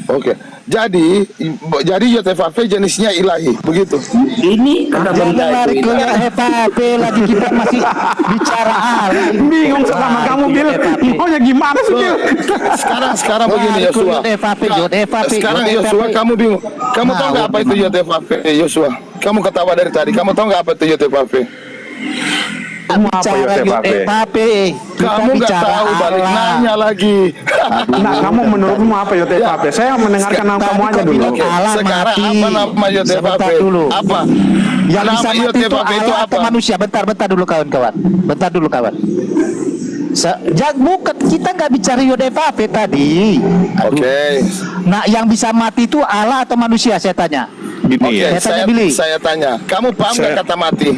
Oke. Jadi YHWH jenisnya ilahi, begitu. Ini kata Jangan benda lari itu ke ilahi. YHWH lagi, kita masih bicara Allah. Bingung sama kamu, Bil. Maunya gimana sih, Bil? Sekarang begini Yosua. Sekarang Yosua kamu bingung. Kamu tahu nggak apa itu YHWH, Yosua? Kamu ketawa dari tadi. Kamu tahu nggak apa itu YHWH? Bicara YHWH, Kamu nggak tahu, balik nanya lagi. Nah, kamu menurutmu apa YHWH? Saya mendengarkan nama kamu aja dulu. Sekarang apa nama YHWH? Apa? Yang Nama bisa mati itu YHWH itu Allah apa? atau manusia? Bentar dulu kawan-kawan. Bukan, kita nggak bicara YHWH tadi. Oke. Nah, yang bisa mati itu Allah atau manusia? Saya tanya. Oke, Saya tanya Billy. saya tanya. Kamu paham nggak kata mati?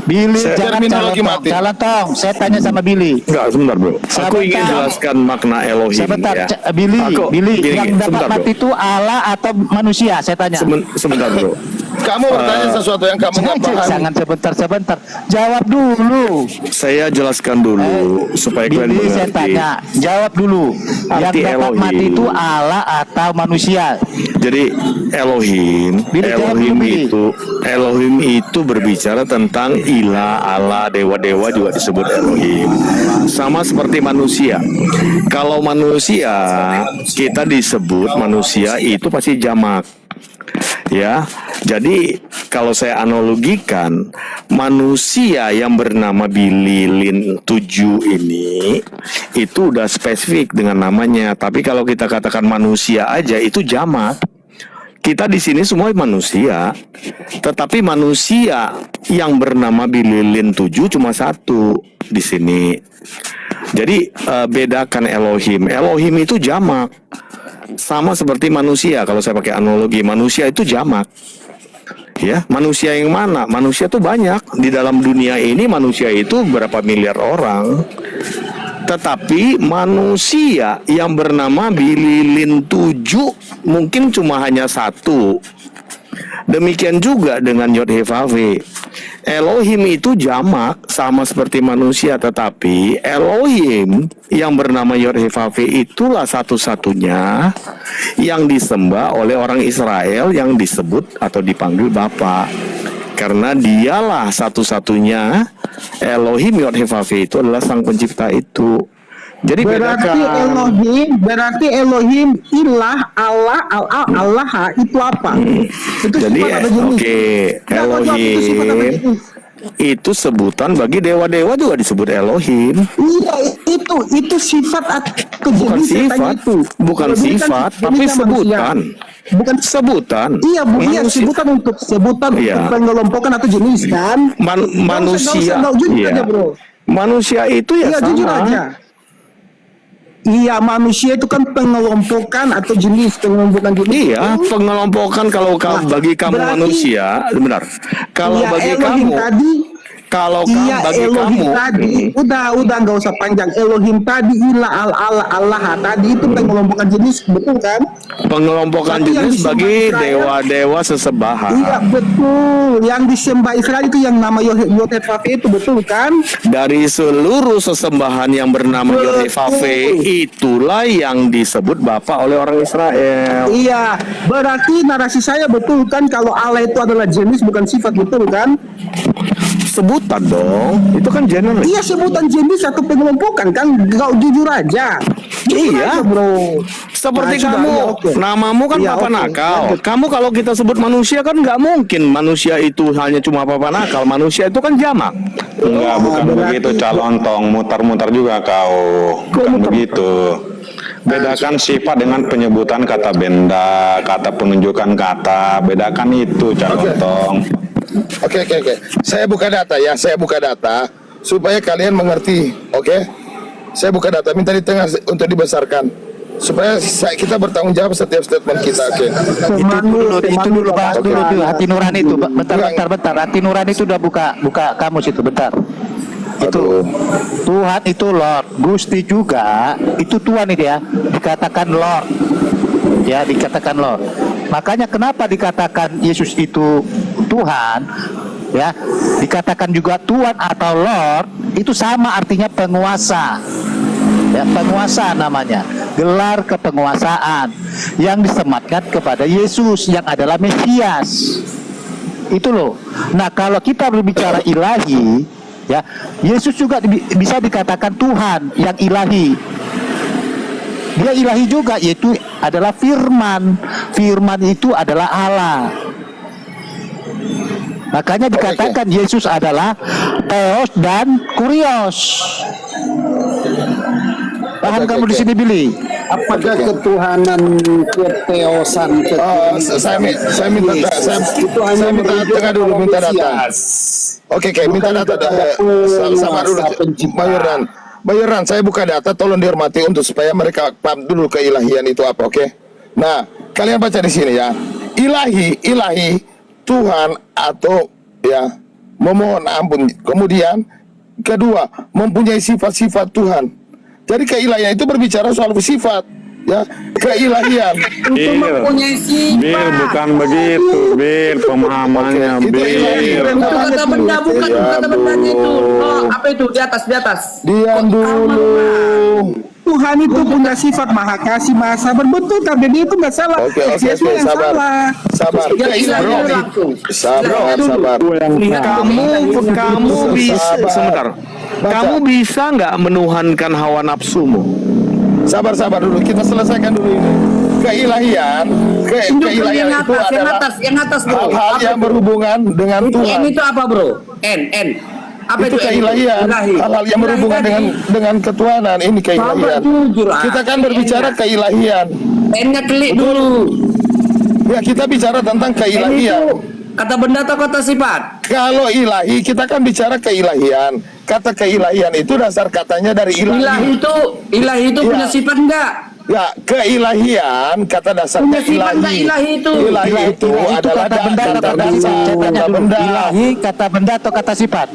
Billy, jangan terminologi mati. jalan tong. Saya tanya sama Billy. Enggak, sebentar, Bro. Aku Sebentar. ingin jelaskan makna Elohim Sebentar, ya. Billy, Gini, yang dapat sebentar, mati Bro. itu Allah atau manusia? Saya tanya. Sebentar, Bro. Kamu bertanya sesuatu yang kamu nggak paham. Jangan sebentar. Jawab dulu. Saya jelaskan dulu supaya kalian Billy, saya mengerti. tanya. Jawab dulu. Yang Arti dapat Elohim. mati itu Allah atau manusia? Jadi Elohim itu berbicara tentang ilah, Allah, dewa-dewa juga disebut Elohim. Sama seperti manusia. Kalau manusia, kita disebut manusia itu pasti jamak. Ya, jadi kalau saya analogikan, manusia yang bernama Billy Lin 7 ini itu udah spesifik dengan namanya. Tapi kalau kita katakan manusia aja itu jamak. Kita di sini semua manusia, tetapi manusia yang bernama Billy Lin 7 cuma satu di sini. Jadi bedakan Elohim. Elohim itu jamak. Sama seperti manusia. Kalau saya pakai analogi, manusia itu jamak. Ya, manusia yang mana? Manusia itu banyak. Di dalam dunia ini manusia itu berapa miliar orang. Tetapi manusia yang bernama Billy Lin 7 mungkin cuma hanya satu. Demikian juga dengan YHWH. Elohim itu jamak sama seperti manusia, tetapi Elohim yang bernama YHWH itulah satu-satunya yang disembah oleh orang Israel yang disebut atau dipanggil Bapa. Karena dialah satu-satunya Elohim. YHWH itu adalah sang pencipta itu. Jadi berarti Elohim ilah Allah itu apa? Itu jadi sifat atau jenis? Elohim itu sebutan bagi dewa-dewa juga disebut Elohim. Iya, itu sifat atau Bukan jenis sifat, itu. bukan Kalau sifat, jenisnya tapi manusia. sebutan. Bukan Sebutan. Iya, sebutan untuk Iya. pengelompokan atau jenis kan? Manusia. Jujur Iya. aja, Bro. Manusia itu ya Iya, sama. jujur aja. Iya, manusia itu kan pengelompokan atau pengelompokan jenis. Iya, pengelompokan kalau bagi kamu berarti- manusia, benar. Kalau Iya, bagi Elohim kamu, tadi. kalau Iya, bagi Elohim kamu, tadi. Udah nggak usah panjang. Elohim tadi ilah Allah tadi itu pengelompokan jenis, betul kan? pengelompokan Tapi yang jenis disembah bagi Israel- dewa-dewa sesembahan. Iya, betul. Yang disembah Israel itu yang nama YHWH itu, betul kan? Dari seluruh sesembahan yang bernama YHWH itulah yang disebut Bapa oleh orang Israel. Iya, berarti narasi saya betul kan kalau Allah itu adalah jenis bukan sifat, betul kan? Sebutan dong, itu kan generik. Iya, sebutan jenis atau pengelompokan kan? Kau jujur aja. Iya. Aja, bro. Seperti Nah, sudah, kamu, iya, oke. namamu kan Iya, Papa oke. Nakal. Lanjut. Kamu kalau kita sebut manusia kan nggak mungkin manusia itu hanya cuma Papa Nakal. Manusia itu kan jamak. Enggak, bukan berarti- begitu calon tong, mutar-mutar juga kau. Bukan begitu. Bedakan sifat dengan penyebutan kata benda, kata penunjukan kata, bedakan itu calon tong. Oke. Saya buka data ya, supaya kalian mengerti. Oke. Saya buka data, minta di tengah untuk dibesarkan. Supaya kita bertanggung jawab setiap statement kita. Oke. Itu dulu bahas dulu tuh hati nurani itu. Bentar. Hati nurani itu udah buka kamus itu bentar. Itu Tuhan itu Lord, Gusti juga itu Tuhan itu ya, dikatakan Lord. Ya, dikatakan Lord. Makanya kenapa dikatakan Yesus itu Tuhan? Ya, dikatakan juga Tuhan atau Lord itu sama artinya penguasa. Ya, penguasa namanya, gelar kepenguasaan yang disematkan kepada Yesus yang adalah Mesias. Itu loh. Nah, kalau kita berbicara ilahi, ya, Yesus juga bisa dikatakan Tuhan yang ilahi. Dia ilahi juga, yaitu adalah firman. Firman itu adalah Allah. Makanya dikatakan Yesus adalah Theos dan Kurios. Paham kamu di sini, Billy? Apakah ketuhanan, keteosan, Saya minta itu hanya minta merujuk tengah dulu, minta data. Mesias. Oke, minta data. Sabar dulu, Bayaran, saya buka data, tolong dihormati untuk supaya mereka paham dulu keilahian itu apa, oke? Nah, kalian baca di sini ya. Ilahi Tuhan atau ya memohon ampun. Kemudian kedua, mempunyai sifat-sifat Tuhan. Jadi keilahian itu berbicara soal sifat, ya, keilahian. Itu mempunyai Bir, bukan begitu, Bir, pemahamannya, Oke, itu Bir. ilahi. Itu kata benda, bukan kata bendanya itu. Oh, apa itu di atas? Diam dulu. Tuhan itu punya sifat maha kasih, maha sabar. Betul, Kak Deddy itu nggak salah. Oke, Yesus yang sabar. salah. Sabar. Ilahian langsung. Sabar. Kamu bisa sebentar. Kamu bisa nggak menuhankan hawa nafsumu? Sabar dulu. Kita selesaikan dulu ini. Keilahian Yang itu adalah atas bro. hal-hal yang berhubungan dengan Tuhan. N itu apa bro? N. Apa Itu N? keilahian, Ilahi. hal-hal yang berhubungan dengan ketuhanan. Ini keilahian. Sabar, jujur, Kita kan berbicara keilahian. N-nya klik dulu. Ya, kita bicara tentang N itu keilahian. kata benda atau kata sifat? Kalau ilahi, kita kan bicara keilahian. Kata keilahian itu dasar katanya dari ilahi. Ilahi itu Iya. punya sifat enggak? Ya, keilahian kata dasarnya Punya sifat enggak ilahi. ilahi itu? Ilahi itu adalah kata benda atau kata sifat? Saya tanya dulu. benda. Ilahi kata benda atau kata sifat?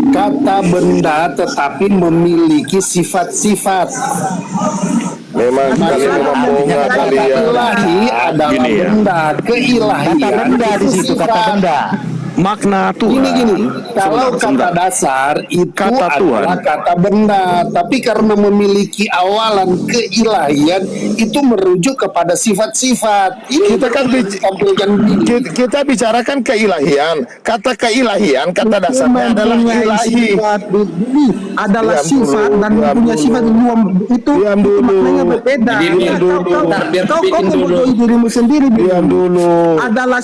Kata benda tetapi memiliki sifat-sifat. Memang kalian membongkar kalian. Ilahi adalah Gini ya. benda, keilahian. Kata benda di situ, kata sifat. benda. Makna Tuhan. Gini, kalau Sebentar. kata dasar itu Kata adalah Tuhan. kata benda, tapi karena memiliki awalan keilahian itu merujuk kepada sifat-sifat. Ini Kita kan tampilkan kita bicarakan keilahian. Kata keilahian kata dasarnya adalah Mempunyai ilahi. sifat, Ini adalah Diam sifat dulu, dan diam mempunyai dulu. sifat itu Diam dulu. maknanya berbeda. Diam Ya, dulu. kau Biar bikin dulu. mempunyai dirimu sendiri. Diam dulu. Adalah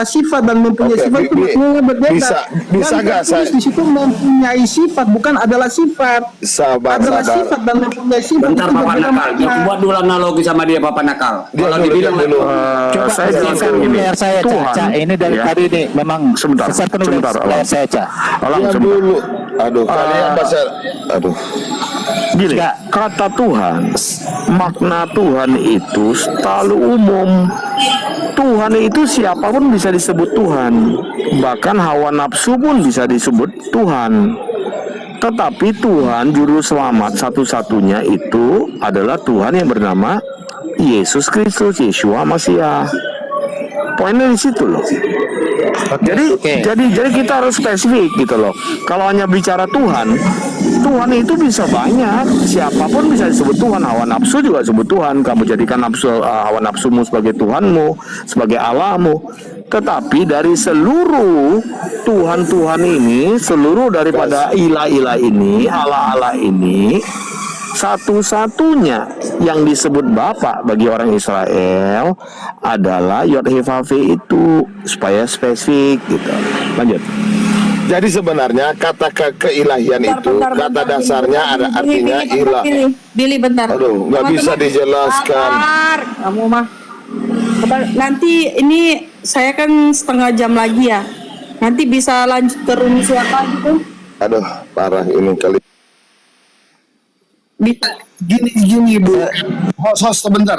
sifat dan mempunyai Oke, sifat itu maknanya berbeda. bisa Dan nggak tertulis saya- di situ mempunyai sifat, bukan adalah sifat. Sabar. Adalah sifat dan mempunyai sifat. Bentar itu Papa berbeda Nakal, makna. buat dulu analogi sama dia Papa Nakal. Diam Kalau dulu, dibilang diam dulu. Coba saya jelaskan gini. layar saya, Tuhan, Caca. Ini dari ya. tadi nih memang Sebentar, besarkan dulu sebentar, layar Alam. saya, Caca. Alam, Diam sebentar. dulu. Aduh, kalian bahasa aduh. Gini, Enggak. kata Tuhan, makna Tuhan itu selalu umum. Tuhan itu siapapun bisa disebut Tuhan. Bahkan hawa nafsu pun bisa disebut Tuhan. Tetapi Tuhan juru selamat satu-satunya itu adalah Tuhan yang bernama Yesus Kristus, Yeshua Masiah. Poinnya di situ loh. Jadi kita harus spesifik gitu loh. Kalau hanya bicara Tuhan itu bisa banyak. Siapapun bisa disebut Tuhan. Hawa nafsu juga disebut Tuhan. Kamu jadikan hawa nafsumu sebagai Tuhanmu, sebagai Allahmu. Tetapi dari seluruh Tuhan-Tuhan ini, seluruh daripada ilah-ilah ini, Allah-Allah ini, satu-satunya yang disebut Bapa bagi orang Israel adalah Yod-Heh-Vav-He itu, supaya spesifik gitu. Lanjut. Jadi sebenarnya kata keilahian itu kata dasarnya ada artinya ilah. Billy bentar. Aduh, nggak bisa dijelaskan. Sabar, kamu mah. Nanti ini saya kan setengah jam lagi ya. Nanti bisa lanjut ke room siapa gitu? Aduh, parah ini kali. Bisa. Gini Bu, host sebentar,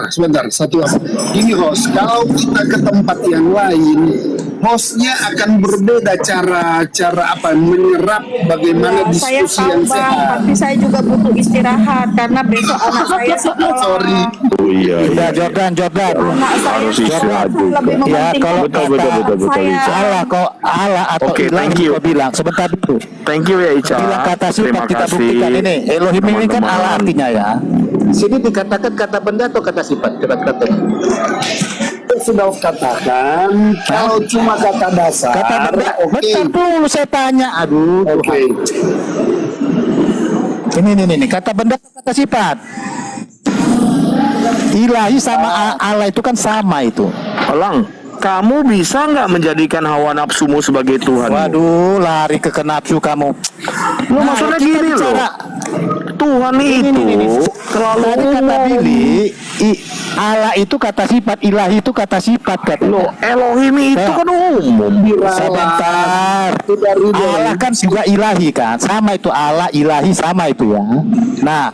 satu apa? Gini host, kalau kita ke tempat yang lain hostnya akan berbeda cara apa menyerap bagaimana Saya diskusi tahu yang bang, sehat. tapi saya juga butuh istirahat karena besok anak saya sekolah. Sorry. Oh iya, Udah Jordan. Anak saya Harus sekolah istirahat itu juga. lebih Ya, mementingkan kalau betul, saya. Ica. Allah atau Oke, ilah thank you. kau bilang sebentar dulu. Thank you ya Ica. Bilang kata sifat Terima kita kasih. buktikan ini. Elohim ini kan teman-teman. Allah artinya ya. Sini dikatakan kata benda atau kata sifat? Coba katakan. Sudah katakan kalau cuma kata dasar, Kata benda. oke. Bentar dulu saya tanya. Aduh. Oke. Ini kata benda atau kata sifat. Ilahi sama Allah itu kan sama itu. Elang, kamu bisa nggak menjadikan hawa nafsumu sebagai Tuhan? Waduh, lari ke nafsu kamu. Lu maksudnya kita gini loh. bicara- Tuhan itu terlalu Tadi kata umum. Billy, Allah itu kata sifat, ilahi itu kata sifat kata. Loh, Elohim itu Ya. kan umum. Sebentar. Tidak ridho. Allah kan juga ilahi kan, sama itu Allah ilahi sama itu ya. Nah,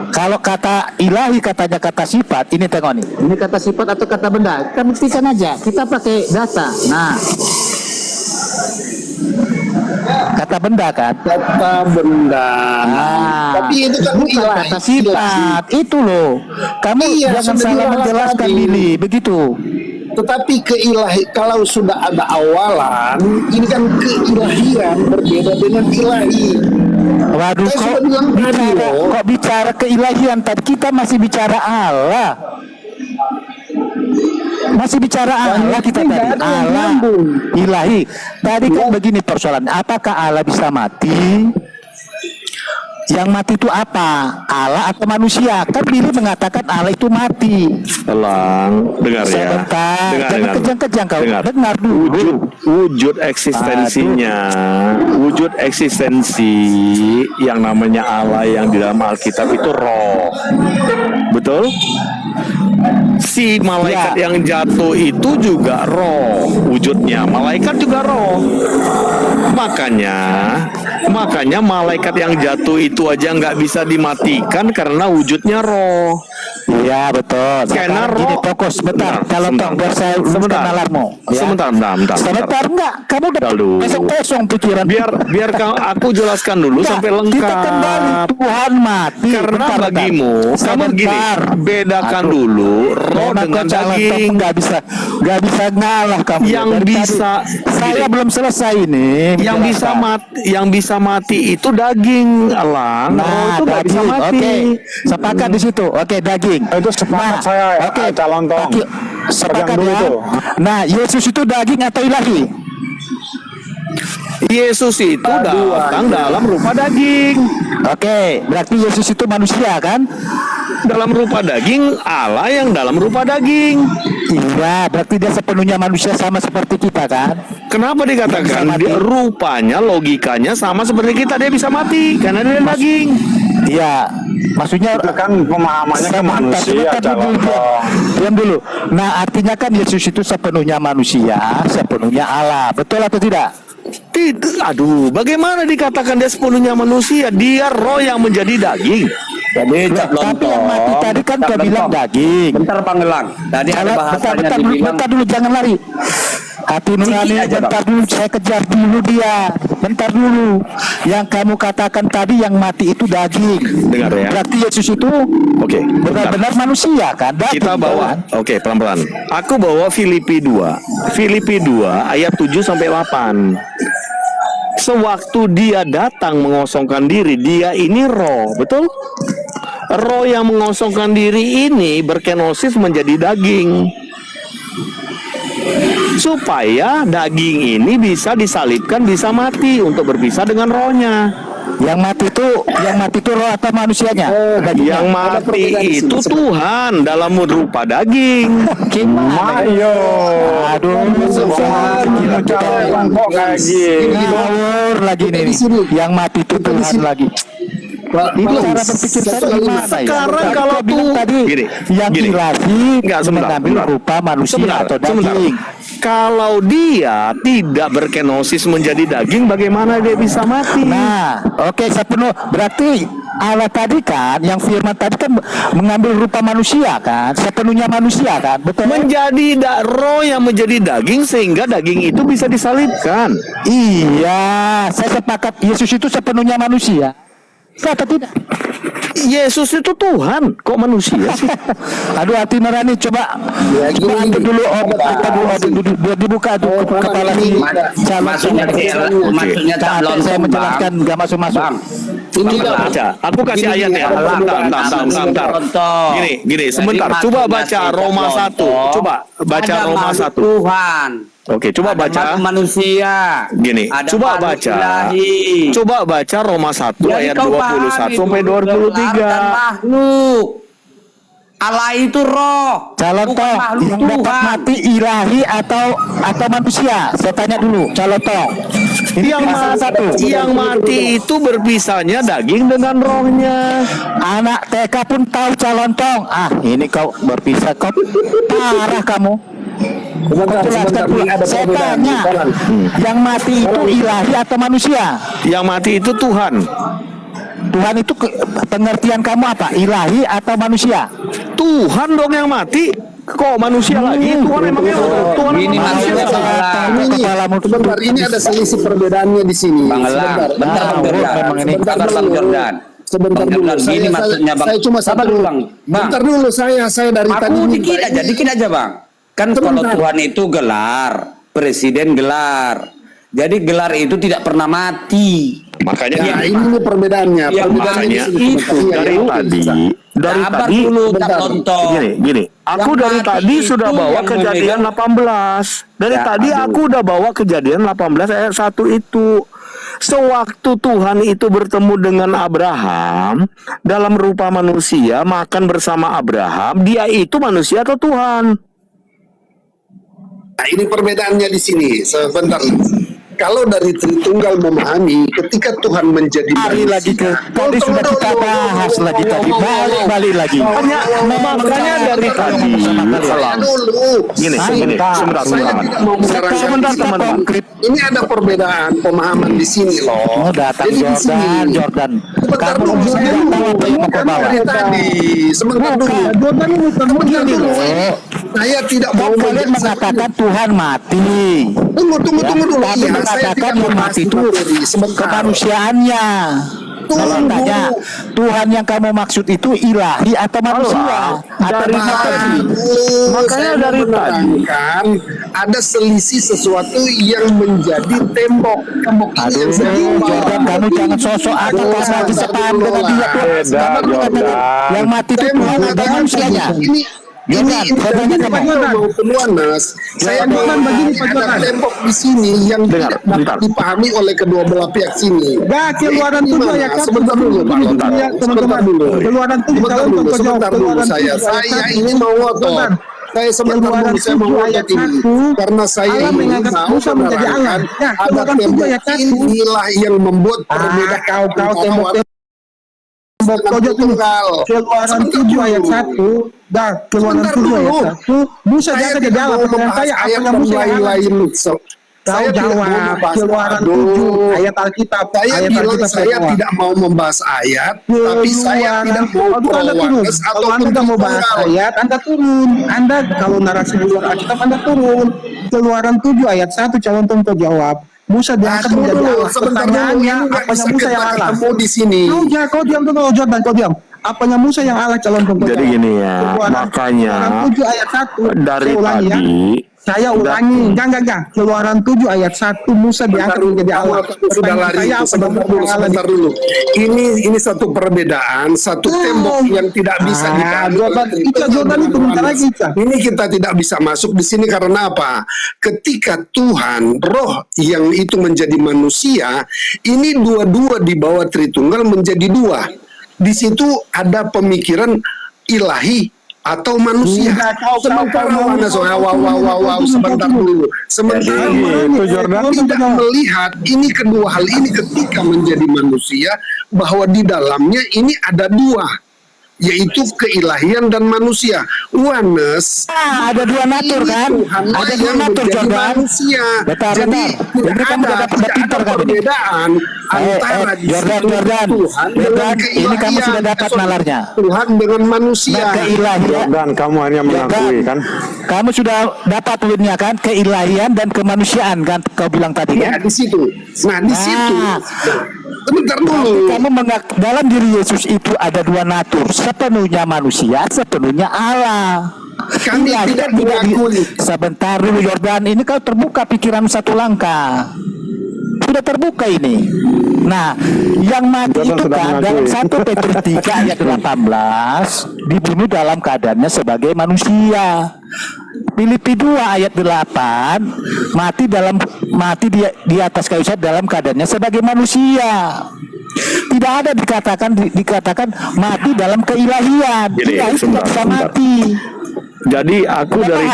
kalau kata ilahi katanya kata sifat, ini tengok nih. Ini kata sifat atau kata benda? Kita buktikan aja. Kita pakai data. Nah, kata benda kan. Kata benda. Nah, Tapi itu kan bukan ilahi. kata sifat. Itu loh. Kamu Iya, jangan sudah salah diulang menjelaskan tadi. Billy, begitu. Tetapi keilahi kalau sudah ada awalan, ini kan keilahian berbeda dengan ilahi. Waduh, Saya kok sudah bilang tadi bicara, loh. kok bicara keilahian tadi kita masih bicara Allah. Masih bicara Allah kita tidak tadi ada yang Allah nyambung. ilahi. Tadi kan begini persoalan, apakah Allah bisa mati? Yang mati itu apa? Allah atau manusia? Kan Billy mengatakan Allah itu mati. Elang, dengar ya. Sebentar, Dengar, jangan kejang-kejang kau. Dengar dulu. Wujud eksistensinya, wujud eksistensi yang namanya Allah yang di dalam Alkitab itu roh. Betul? Si malaikat Ya. yang jatuh itu juga roh wujudnya. Malaikat juga roh. Makanya malaikat yang jatuh itu aja nggak bisa dimatikan karena wujudnya roh. Iya betul. Karena Sekarang gini roh- fokus sebentar. Bentar, Kalau sebentar. toh biar saya uruskan Sebentar. nalarmu. Ya. Sebentar. Sebentar enggak. Kamu udah Bentar dulu. besok kosong pikiran. Biar aku jelaskan dulu Enggak, sampai Kita lengkap. kembali Tuhan mati. Karena Bentar, bentar. bagimu, kamu begini, Sebentar. bedakan Aduh. dulu roh Memang dengan kau calon toh daging. nggak bisa ngalah kamu. Yang Dari bisa- tadi. Saya gini. belum selesai ini. Yang bisa mati itu daging, Alang. Roh Nah, itu nggak bisa daging. mati. Oke, sepakat di situ. Oke, daging. Itu sepakat saya, Oke, calon tong. oke, sepakat Pegang dulu ya. tuh. Nah, Yesus itu daging atau ilahi? Yesus itu datang dalam rupa daging. Oke, berarti Yesus itu manusia kan? Dalam rupa daging, Allah yang dalam rupa daging. Iya, berarti dia sepenuhnya manusia sama seperti kita kan? Kenapa Bisa dikatakan mati. dia rupanya, logikanya sama seperti kita, dia bisa mati karena dia daging. Iya, maksudnya Itu kan pemahamannya ke manusia, calon tong. Diam dulu. Nah, artinya kan Yesus itu sepenuhnya manusia, sepenuhnya Allah. Betul atau tidak? Tidak, aduh, bagaimana dikatakan dia sepenuhnya manusia? Dia roh yang menjadi daging. Jadi Cap Tapi yang mati Lontong, tadi kan Cap kau bilang Lontong. daging. Bentar Panggelang. Tadi ada bahasanya dibilang bentar dulu, jangan lari. Hati nurani, Sedikit aja, bentar dulu, saya kejar dulu dia. Bentar dulu. Yang kamu katakan tadi yang mati itu daging. Dengar ya. Berarti Yesus itu Oke, bentar. benar-benar manusia kan? Daging, Kita bawa, kan? oke, pelan-pelan. Aku bawa Filipi 2. Filipi 2 ayat 7 sampai 8. Sewaktu dia datang mengosongkan diri, dia ini roh, betul? Roh yang mengosongkan diri ini berkenosis menjadi daging. Supaya daging ini bisa disalibkan, bisa mati untuk berpisah dengan rohnya. Yang mati itu roh atau manusianya? Yang mati itu Tuhan dalam rupa daging. Gimana? Ayo. Aduh, Calon kok kayak gini. ngawur lagi nih. Yang mati itu Tuhan lagi. Ini cara berpikir saya gimana ya? Sekarang Tadi kalau kau bilang tuh- tadi gini, yang gini. ilahi Enggak, sebentar, mengambil sebentar. rupa manusia atau daging. Kalau dia tidak berkenosis menjadi daging, bagaimana dia bisa mati? Nah, oke sepenuh berarti Allah tadi kan, yang firman tadi kan mengambil rupa manusia kan, sepenuhnya manusia kan, betul? Roh yang menjadi daging sehingga daging itu bisa disalibkan. Iya, saya sepakat. Yesus itu sepenuhnya manusia. Atau tidak? Yesus itu Tuhan, kok manusia sih? Aduh, hati nurani, coba ambil dulu biar dibuka tuh kepala si Maksudnya saya menjelaskan nggak masuk. Coba baca. Aku kasih ayat ya. Bentar. Gini, sebentar. Coba baca Roma 1. Coba baca Roma 1. Tuhan. Oke, coba baca. Manusia. Gini, Ada coba makhluk baca. ilahi. Coba baca Roma 1 Jadi ayat kau 21 pahami sampai dulu, gelar dan 23. makhluk. Allah itu roh. Calon bukan tong makhluk yang dapat Tuhan. mati ilahi atau manusia? Saya tanya dulu, calon tong. Yang mati itu berpisahnya daging dengan rohnya. Anak TK pun tahu calon tong. Ini kau berpisah, kau parah kamu. Sebentar, ini ada Saya perbedaan. tanya, yang mati itu ilahi atau manusia? Yang mati itu Tuhan. Tuhan itu pengertian kamu apa? Ilahi atau manusia? Tuhan dong yang mati. Kok manusia lagi? Tuhan emangnya Tuhan Ini emang manusia. Sebentar, ini ada selisih perbedaannya di sini. Bang Elang, bentar Bang Jordan. Sabar Bang Jordan. Sebentar Bang dulu, Jordan, gini maksudnya Bang. saya cuma Sabar satu dulu Bang. Bentar dulu, saya dari tadi Aku minta dikit aja Bang. Kan kalau Sebentar. Tuhan itu gelar, presiden gelar. Jadi gelar itu tidak pernah mati. Makanya Ya, ini nih perbedaannya. Ya, Perbedaannya makanya di sini. itu. Iya, dari iya. tadi Sabar dulu, tak tonton. Gini. Aku Yang dari mati tadi itu sudah bawa yang kejadian memegang- 18. Dari Ya, tadi aduh. aku udah bawa kejadian 18 ayat 1 itu. Sewaktu Tuhan itu bertemu dengan Abraham dalam rupa manusia, makan bersama Abraham, dia itu manusia atau Tuhan? Nah, ini perbedaannya di sini. Sebentar. Kalau dari Tritunggal memahami, ketika Tuhan menjadi Mari lagi ke tadi sudah kita bahas lagi tadi, balik lagi. Makanya dari tadi dulu. Gini, sebentar. Saya tidak mau menerangkan. Sebentar, teman-teman. Ini ada perbedaan pemahaman di sini loh. Datang Jadi di sini. Jordan. Sebentar Kamu dulu, saya sudah tahu apa yang mau kau bawa. dari tadi. Sebentar dulu. Sebentar dulu. Saya tidak mau Kalian mengatakan Tuhan mati. Tunggu dulu. Tapi Iya, saya mengatakan tidak yang membahas mati itu materi. Sebentar. kemanusiaannya. Saya Tunggu. tanya, Tuhan yang kamu maksud itu ilahi atau manusia? Atau dari materi? Makanya Saya dari mau menerangkan ada selisih sesuatu yang menjadi tembok ini yang saya Aduh, bawa. Jordan, kamu jangan sosok atau Aduh, lagi sabar sepaham dulu dengan lah. dia tuh. Beda, Kamu mengatakan Jordan. yang mati itu Saya Tuhan atau mengatakan manusianya? ini Jordan, saya tanya kamu. maupun Wanas, saya Jordan, mau begini, Pak ada Jordan. tembok di sini yang Dengar, tidak dapat bentar. dipahami oleh kedua belah pihak sini. Nah, keluaran Ini 7 mana? ayat 1. Sebentar dulu, Pak. Sebentar dulu. Keluaran 7 Sebentar calon dulu, tokoh sebentar jawab. dulu Keluaran saya. 7 ayat Saya 1. ini mau ngotot. Sebentar. Saya sebentar Keluaran dulu, saya mau 7 ngotot ayat ini. 1. Karena saya Allah ini mengangkat mau Musa menjadi Allah. menerangkan Ya, ada Keluaran 7 tembok ayat 1. inilah yang membuat perbedaan kau antara tembok pojok ini. tunggal. Keluaran 7 ayat 1. Dah, keluaran Sebentar 7 dulu. ayat 1. Musa Saya jangan tidak jadi Allah. mau Pertanyaan membahas saya, ayat apanya dan Musa yang Allah? lain-lain. Kau Saya tidak mau jawab. membahas. Keluaran Aduh. 7 ayat Alkitab. Saya Ayat bilang Alkitab saya semua. tidak mau membahas ayat, tapi saya tidak mau Aduh, Anda turun. pro-Wanes Kalau ataupun Anda tidak mau bahas tunggal. ayat, Anda turun. Anda kalau narasi di luar Alkitab, Anda turun. Keluaran 7 ayat 1 calon tentu jawab. Musa diangkat Tunggu menjadi dulu, Allah. sebentar dulu. Pertanyaannya, Ini nggak apanya bisa Musa yang kita Allah? ketemu di sini. Kau diam dulu, Jordan, kau diam. Apanya Musa yang Allah calon tentu Jadi jawab? gini ya, makanya Keluaran 7 ayat 1. dari Saya ulangi ya. tadi Saya ulangi, jangan. Keluaran 7 ayat 1 Musa diangkat menjadi Allah. Sudah lari Pertanyaan itu. saya, Sebentar apanya dulu, Musa yang Allah? sebentar dulu. Ini satu perbedaan, satu tembok yang tidak bisa dipahami. Jordan, oleh Ica, Jordan itu bentar lagi, Ica. Ini kita tidak bisa masuk di sini karena apa? Ketika Tuhan, roh yang itu menjadi manusia, ini dua-dua di bawah Tritunggal menjadi dua. Di situ ada pemikiran ilahi atau manusia. Udah, kau- Sementara kau- Wanas, wow, sebentar dulu. Sementara Itu Jordan. tidak melihat ini kedua hal ini ketika menjadi manusia, bahwa di dalamnya ini ada dua, yaitu keilahian dan manusia. Wanes Ada dua natur kan? Tuhanlah Ada dua yang natur menjadi Jordan. manusia. Bentar. Jadi Ini kamu tidak udah ada pintar kamu ini. perbedaan antara di situ Tuhan dengan ini kamu sudah dapat nalarnya. Tuhan dengan manusia. Nah, keilahian. Dan kamu hanya mengakui kan? Kamu sudah dapat poinnya kan, keilahian dan kemanusiaan kan, kau bilang tadi Ya kan? di situ. Nah di situ. Sebentar dulu. Kamu dalam diri Yesus itu ada dua natur, sepenuhnya manusia, sepenuhnya Allah. Kami Ilahian tidak mengakui. Sebentar dulu Yordan, ini kau terbuka pikiran satu langkah. Sudah terbuka ini. Nah, yang mati Jordan itu sudah kan mengakui. dalam 1 Petrus 3 ayat 18 dibunuh dalam keadaannya sebagai manusia. Filipi 2 ayat 8 mati di atas kayu salib dalam keadaannya sebagai manusia. Tidak ada dikatakan mati dalam keilahian. Jadi, Ilahi tidak sebentar, bisa sebentar. mati. Jadi aku dari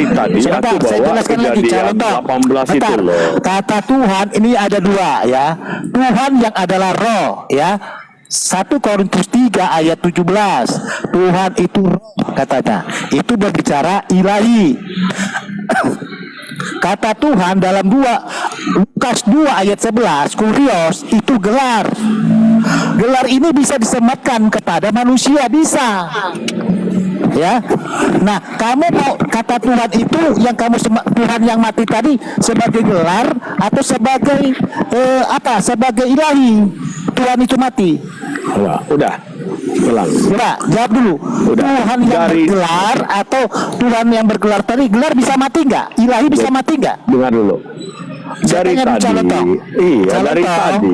tadi Sebentar, aku saya bawa jelaskan lagi, kejadian contoh. 18 itu Bentar. loh. Kata Tuhan ini ada dua ya. Tuhan yang adalah roh ya. 1 Korintus 3 ayat 17. Tuhan itu roh katanya. Itu berbicara ilahi. Kata Tuhan dalam Lukas 2 ayat 11, kurios itu gelar. Gelar ini bisa disematkan kepada manusia, bisa. Ya, nah kamu mau kata Tuhan itu yang Tuhan yang mati tadi sebagai gelar atau sebagai sebagai ilahi? Tuhan itu mati. Udah. Ulang. Coba jawab dulu. Udah. Tuhan yang bergelar atau Tuhan yang bergelar tadi, gelar bisa mati nggak? Ilahi bisa mati nggak? Dengar dulu. Dari Saya tanya tadi, Calon Tong. iya Calon dari Tong. tadi.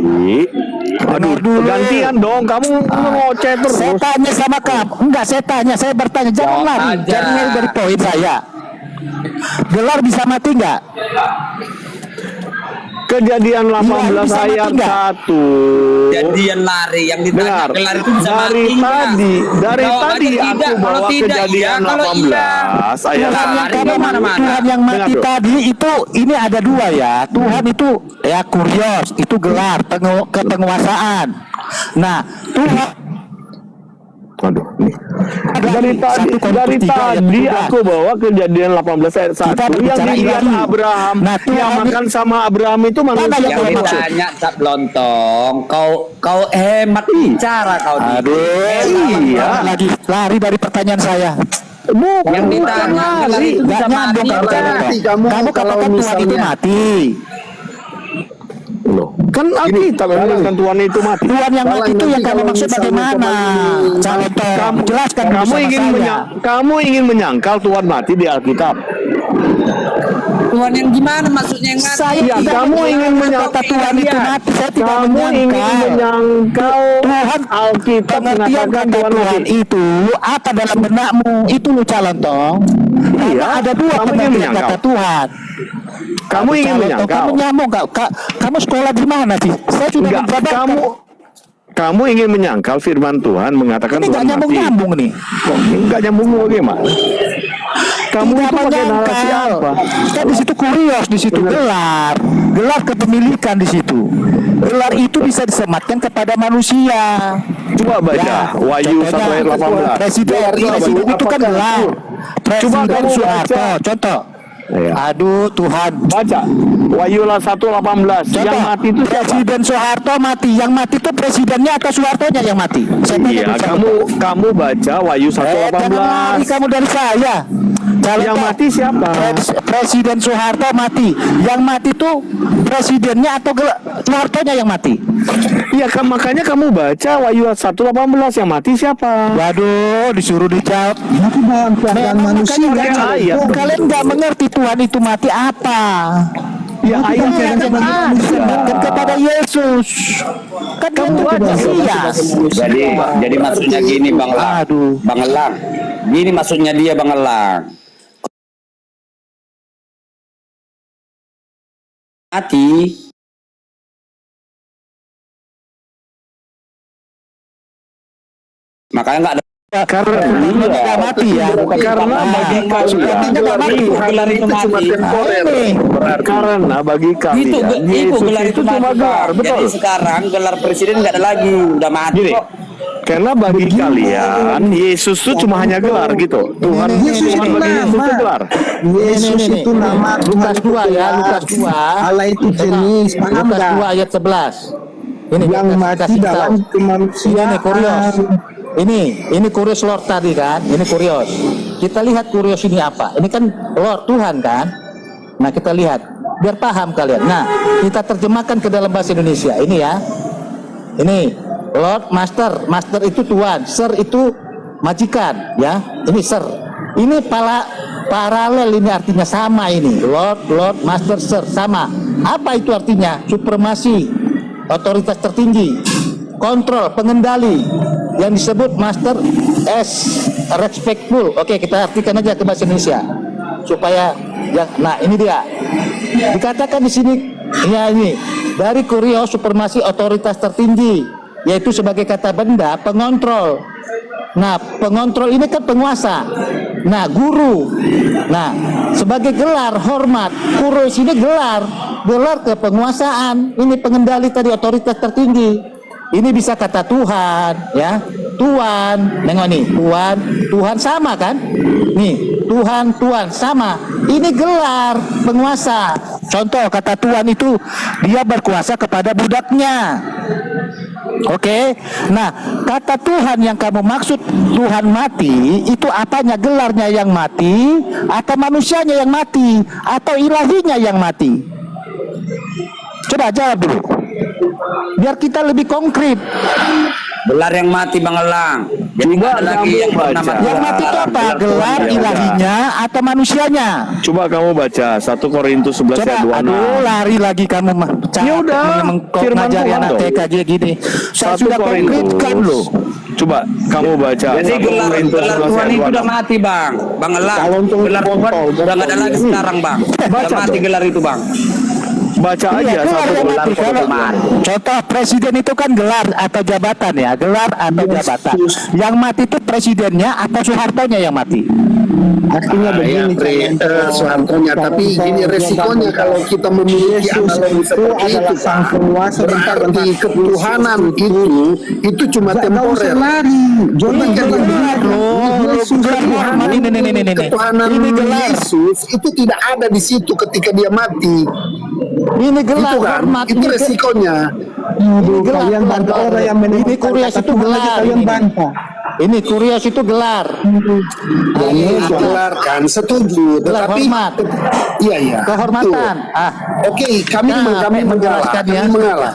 Aduh, dulu. gantian dong. Kamu ngoceh terus. Saya tanya sama kamu. Enggak, saya bertanya. Jangan lari. Jangan lari dari poin saya. Gelar bisa mati nggak? Kejadian 18 bisa mati ayat nggak? 1. Jadian lari yang ditanya Dengar, gelar itu bisa dari mati nggak? tadi Jawabannya aku tidak. bawa Kalau tidak, kejadian iya. Kalau 18 iya. ayat Tuhan yang lari kamu kemana-mana. Tuhan yang mati Dengar, Bro. tadi itu ini ada dua ya. Tuhan itu ya kurios, itu gelar kepenguasaan. Nah, Tuhan Aduh, nih. Dari 1 Korintus tadi 3 ayat 17. aku bawa kejadian 18 ayat 1 Kita yang berbicara dilihat ilahi. Abraham. Nah, Tuhan yang makan sama Abraham itu manusia. Mana Yang Yang maksud? ditanya Cap Lontong, kau hemat bicara kau nih. Aduh, Iya. lagi lari dari pertanyaan saya. Yang ditanya gelar itu Nggak bisa nyambung mati kamu nggak? cara. Kamu kalau katakan Tuhan itu misalnya- mati. Loh, kan Alkitab yang mengatakan Tuhan itu mati. Tuhan yang mati itu yang kamu maksud bagaimana? Calon Tong, jelaskan dulu sama saya. Kamu ingin menyangkal Tuhan mati di Alkitab. Tuhan yang gimana maksudnya yang mati? Saya Ya, tidak kamu ingin kata Tuhan itu mati. Saya tidak Kamu ingin menyangkal Tuhan Alkitab pengertian mengatakan kata Tuhan Tuhan mati. itu apa dalam benakmu? Itu lu Calon Tong. Iya, Karena ada dua kamu ingin pengertian menyangkal. kata Tuhan. Kamu ingin Calon Tong, menyangkal. Kamu nyambung nggak? Kamu sekolah di mana sih? Saya sudah Enggak, menjabarkan. kamu ingin menyangkal firman Tuhan mengatakan Ini nggak Tuhan mati. nyambung-nyambung nih. Kok enggak nyambung bagaimana? Kamu Tidak itu pakai narasi menyangkal. apa? Kan di situ kurios, di situ gelar kepemilikan di situ. Gelar itu bisa disematkan kepada manusia. Coba baca Ya, Wahyu contohnya, 1 ayat 18. Presiden itu kan gelar. Coba Presiden kamu Soeharto, baca. contoh. Iya. Aduh Tuhan. Baca Wahyu 1:18. Yang Contoh, mati itu siapa? Presiden Soeharto mati. Yang mati itu presidennya atau Soehartonya yang mati? Saya tanya Iya, dulu, kamu baca Wahyu jangan lari 1:18. kamu dari saya. Calon Yang Tong, mati siapa? Presiden Soeharto mati. Yang mati itu presidennya atau Soehartonya yang mati? Iya, makanya kamu baca Wahyu 1:18. Yang mati siapa? Waduh, disuruh dijawab. Itu dalam keadaan manusia. Pakai ayat. Kalian nggak mengerti Tuhan itu mati apa? Ya, ayat yang Disematkan kepada Yesus. Kan dia itu Mesias. Jadi maksudnya gini Bang Elang. Aduh. Bang Elang. Gini maksudnya dia Bang Elang. Mati. Makanya nggak ada. Karena Nggak mati ya. Karena bagi kami nggak mati. Gelar itu mati. karena bagi kami Itu Yesus gelar itu itu cuma mati. gelar, betul. Jadi sekarang gelar presiden nggak ada lagi, udah mati Gini, kok. Karena bagi kalian Yesus itu cuma hanya gelar gitu. Tuhan Yesus Tuhan itu bagi Yesus itu nama. gelar. Yesus Ini. itu nama. Lukas 2 ya, Lukas 2. Allah itu jenis, paham Lukas nggak? 2 ayat 11. Ini Yang kasih- mati kasih dalam tahu. kemanusiaan. Ini kurios. Ini kurios Lord tadi kan. Ini kurios. Kita lihat kurios ini apa? Ini kan Lord Tuhan kan. Nah, kita lihat biar paham kalian. Nah, kita terjemahkan ke dalam bahasa Indonesia. Ini ya. Ini Lord, Master. Master itu Tuhan. Sir itu majikan, ya. Ini Sir. Ini paralel, ini artinya sama ini. Lord, Master, Sir, sama. Apa itu artinya? Supremasi, otoritas tertinggi, kontrol, pengendali. Yang disebut Master as respectful. Oke, kita artikan aja ke bahasa Indonesia supaya ya, nah ini dia. Dikatakan di sini ya ini dari kurios supremasi otoritas tertinggi, yaitu sebagai kata benda pengontrol. Nah, pengontrol ini kan penguasa. Nah, guru. Nah, sebagai gelar hormat, kurios ini gelar kepenguasaan. Ini pengendali tadi, otoritas tertinggi. Ini bisa kata Tuhan, ya. Tuhan, nengok nih, Tuhan sama kan? Nih, Tuhan sama. Ini gelar penguasa. Contoh kata Tuhan itu dia berkuasa kepada budaknya. Oke. Nah, kata Tuhan yang kamu maksud Tuhan mati, itu apanya? Gelarnya yang mati, atau manusianya yang mati, atau ilahinya yang mati? Coba jawab dulu. Biar kita lebih konkret. Gelar yang mati Bang Elang. Jadi nggak ada lagi yang pernah mati. Yang mati itu apa? Gelar ilahinya atau manusianya? Coba kamu baca 1 Korintus 11 Coba, ayat 26. aduh lari lagi kamu mah. Ya udah, firman ngajari Tuhan anak dong. TK aja gini. Saya 1 sudah konkretkan loh. Coba kamu baca Jadi 1 gelar Korintus 11 Tuhan ayat itu udah 26. mati Bang. Bang Elang. Kalau untuk Gelar Tuhan botol, udah nggak ada lagi sekarang Bang. Udah Baca mati dong. gelar itu Bang. Baca Iya, aja gelar 1 yang mati. Korintus Kalau- Contoh presiden itu kan gelar atau jabatan ya, gelar atau jabatan. Yang mati itu presidennya atau Soehartonya yang mati? Artinya begini, Soehartonya, tapi ini resikonya kalau kita memiliki analogi seperti itu, sang Pak. penguasa. Berarti ketuhanan itu cuma Nggak usah temporer. lari. Jordan Ketika gelar dia Gelar hormat ini. ketuhanan Ini gelar. Yesus itu tidak ada di situ ketika dia mati. Ini gelar Itu kan, hormat. itu resikonya. Aduh, kalian bantah orang yang Ini menemukan kurios kata itu Tuhan aja gelar. kalian Ini. bantah. Ini kurios itu gelar. Ini gelar kan, setuju. Gelar Tetapi hormat. iya. Kehormatan. Betul. Oke, kami Nah, kami mengalah. menjelaskan ya. Kami mengalah.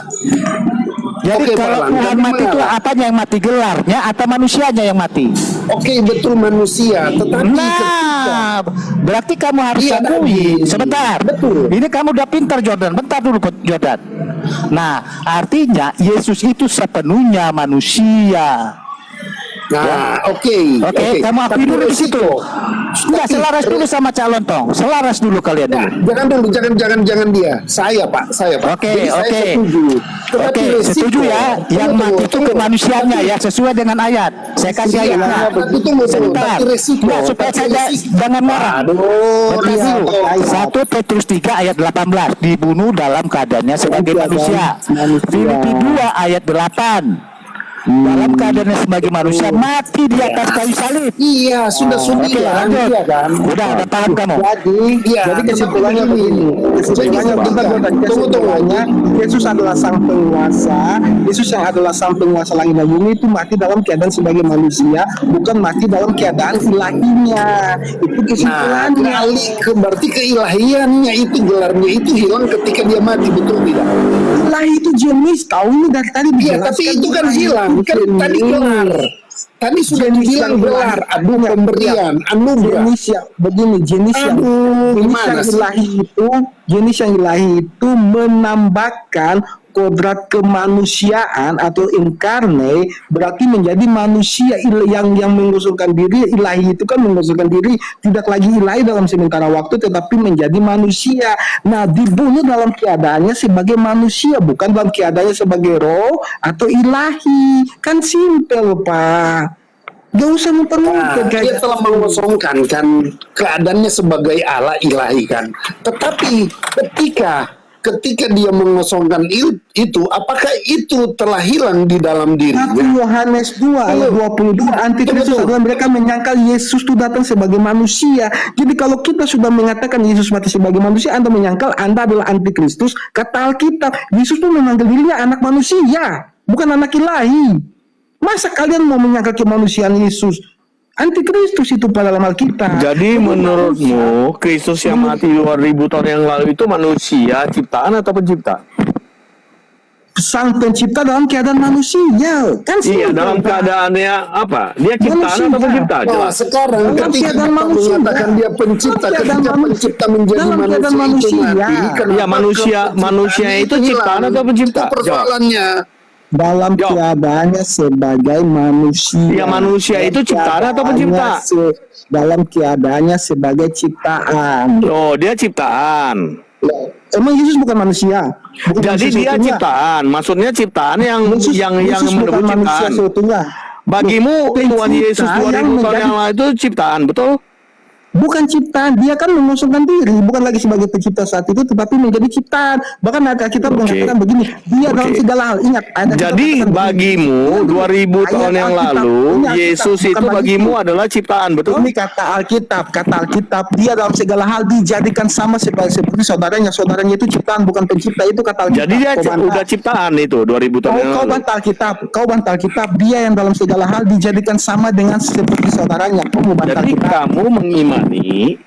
Jadi Oke, kalau Pak Elang, Tuhan kami mati itu mengalah. apanya yang mati? Gelarnya atau manusianya yang mati? Oke, betul manusia, tetapi ketika Nah, berarti kamu harus Iya, akui. David. Sebentar. Betul. Ini kamu udah pintar Jordan. Bentar dulu Jordan. Nah, artinya Yesus itu sepenuhnya manusia. nah, oke, Oke, kamu akui Tapi dulu di situ. resiko. Enggak, selaras dulu sama calon tong. Selaras dulu kalian Nah, dulu. jangan dia. Saya Pak. Oke, Jadi saya oke. setuju. Tetapi Oke, resiko- setuju ya. Yang Tunggu, mati itu tunggu. kemanusiaannya ya, sesuai dengan ayat. Saya kasih Iya, ayat. Nah, tapi tunggu, sebentar. tapi resiko. Nah, supaya Tapi saja resiko. jangan marah. Aduh, Bentar resiko. dulu. 1 Petrus 3 ayat 18 dibunuh dalam keadaannya sebagai manusia. Filipi 2 ayat 8 dalam keadaannya sebagai manusia mati di atas kayu salib. Iya, sudah Oke, lanjut. Iya kan? Udah paham kamu? Iya, Jadi kesimpulannya tetapi begini. Kesimpulannya Jadi, bentar, Jordan. tunggu. Kesimpulannya Yesus adalah sang penguasa. Yesus yang adalah sang penguasa langit dan bumi itu mati dalam keadaan sebagai manusia, bukan mati dalam keadaan ilahinya. Itu Nah, kesimpulannya. berarti keilahiannya itu, gelarnya itu hilang ketika dia mati, betul tidak? Ilahi itu jenis. Tahu ini dari tadi Iya, dijelaskan. tapi itu kan ilahi hilang. itu Kan tadi jenis. gelar. Tadi sudah Jenis dibilang yang gelar, ilahi. aduh pemberian, anugerah. Jenis yang begini, jenis yang Aduh, gimana sih? jenis yang ilahi itu menambahkan kodrat kemanusiaan atau inkarne, berarti menjadi manusia yang mengusulkan diri. Ilahi itu kan mengusulkan diri tidak lagi ilahi dalam sementara waktu, tetapi menjadi manusia. Nah, dibunuh dalam keadaannya sebagai manusia, bukan dalam keadaannya sebagai roh atau ilahi. Kan simpel, Pak. Gak usah Nah, mempermudah dia telah mengosongkan kan keadaannya sebagai Allah ilahi kan. Tetapi ketika ketika dia mengosongkan itu, apakah itu telah hilang di dalam dirinya? 1 Yohanes 2 ayat 22, antikristus adalah mereka menyangkal Yesus itu datang sebagai manusia. Jadi kalau kita sudah mengatakan Yesus mati sebagai manusia, Anda menyangkal Anda adalah antikristus. Kata Alkitab, Yesus itu memanggil dirinya anak manusia, bukan anak ilahi. Masa kalian mau menyangkal kemanusiaan Yesus? Antikristus itu pada dalam Alkitab. Jadi menurutmu Kristus yang mati 2000 tahun yang lalu itu manusia ciptaan atau pencipta? Sang pencipta dalam keadaan manusia kan Iya, simpel, dalam Pak. keadaannya apa? Dia ciptaan Manusia. atau pencipta? Nah, Jelas. sekarang Dalam ketika keadaan kita manusia. mengatakan dia pencipta, Dalam ketika keadaan pencipta menjadi dalam keadaan manusia itu manusia. mati, kenapa Iya, manusia itu hilang? ciptaan atau pencipta? Itu persoalannya. Dalam Jawab. keadaannya sebagai manusia. Iya, manusia itu ciptaan atau pencipta? Dalam keadaannya sebagai ciptaan. Oh, dia ciptaan. Emang Yesus bukan manusia? Bukan Jadi manusia dia seutuhnya? ciptaan. Maksudnya ciptaan yang Yesus menebus bukan manusia ciptaan. seutuhnya. Bagimu Pencipta Tuhan Yesus 2000 yang tahun menjadi- yang lalu itu ciptaan, betul? Bukan ciptaan, dia kan mengosongkan diri, bukan lagi sebagai pencipta saat itu, tetapi menjadi ciptaan. Bahkan ada kita mengatakan begini, dia dalam segala hal. Ingat, ada kita Jadi katakan begini. bagimu 2000 Ayat tahun yang Alkitab, lalu ini Alkitab, Yesus bukan itu bagimu adalah ciptaan, betul? Ini kata Alkitab, dia dalam segala hal dijadikan sama seperti saudaranya. Saudaranya itu ciptaan, bukan pencipta, itu kata Alkitab. Jadi dia Kau bantah. udah ciptaan itu 2000 tahun yang Kau lalu. bantah Alkitab, dia yang dalam segala hal dijadikan sama dengan seperti saudaranya. Kau mau bantah Jadi Alkitab. kamu mengimani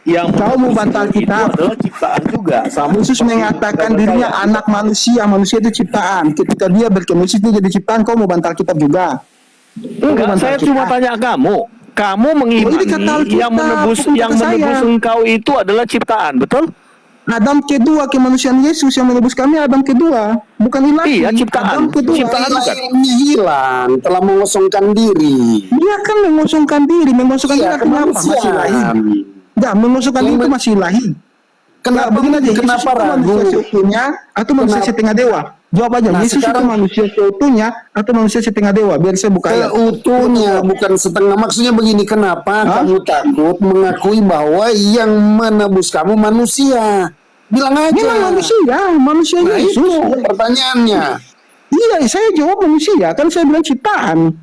yang Kau mau bantah itu Alkitab. adalah ciptaan juga. Sama Yesus seperti mengatakan kata dirinya saya. anak manusia itu ciptaan. Ketika dia berkemesis dia jadi ciptaan, kau mau bantah Alkitab juga. Enggak, Bantah saya Alkitab. cuma tanya kamu. Kamu mengimani ini kata Alkitab, yang menebus bukan kata saya. engkau itu adalah ciptaan, betul? Adam kedua kemanusiaan Yesus yang menebus kami, Adam kedua, bukan ilahi. Iya, ciptaan. Adam kedua. Ciptaan bukan? Lahirnya hilang, telah mengosongkan diri. Dia kan mengosongkan diri Iya, artinya apa? Masih ilahi. Enggak, mengosongkan diri itu masih ilahi. Kenapa Begini aja, Yesus kenapa itu ragu? manusia seutuhnya atau manusia Kenapa? setengah dewa? Jawab aja, Nah, Yesus itu sekarang- manusia seutuhnya atau manusia setengah dewa? Biar saya buka ayat. Utuhnya, bukan setengah. Maksudnya begini, kenapa Hah? kamu takut mengakui bahwa yang menebus kamu manusia? Bilang aja. Memang manusia Nah, itu Yesus. pertanyaannya. Iya, saya jawab manusia, kan saya bilang ciptaan.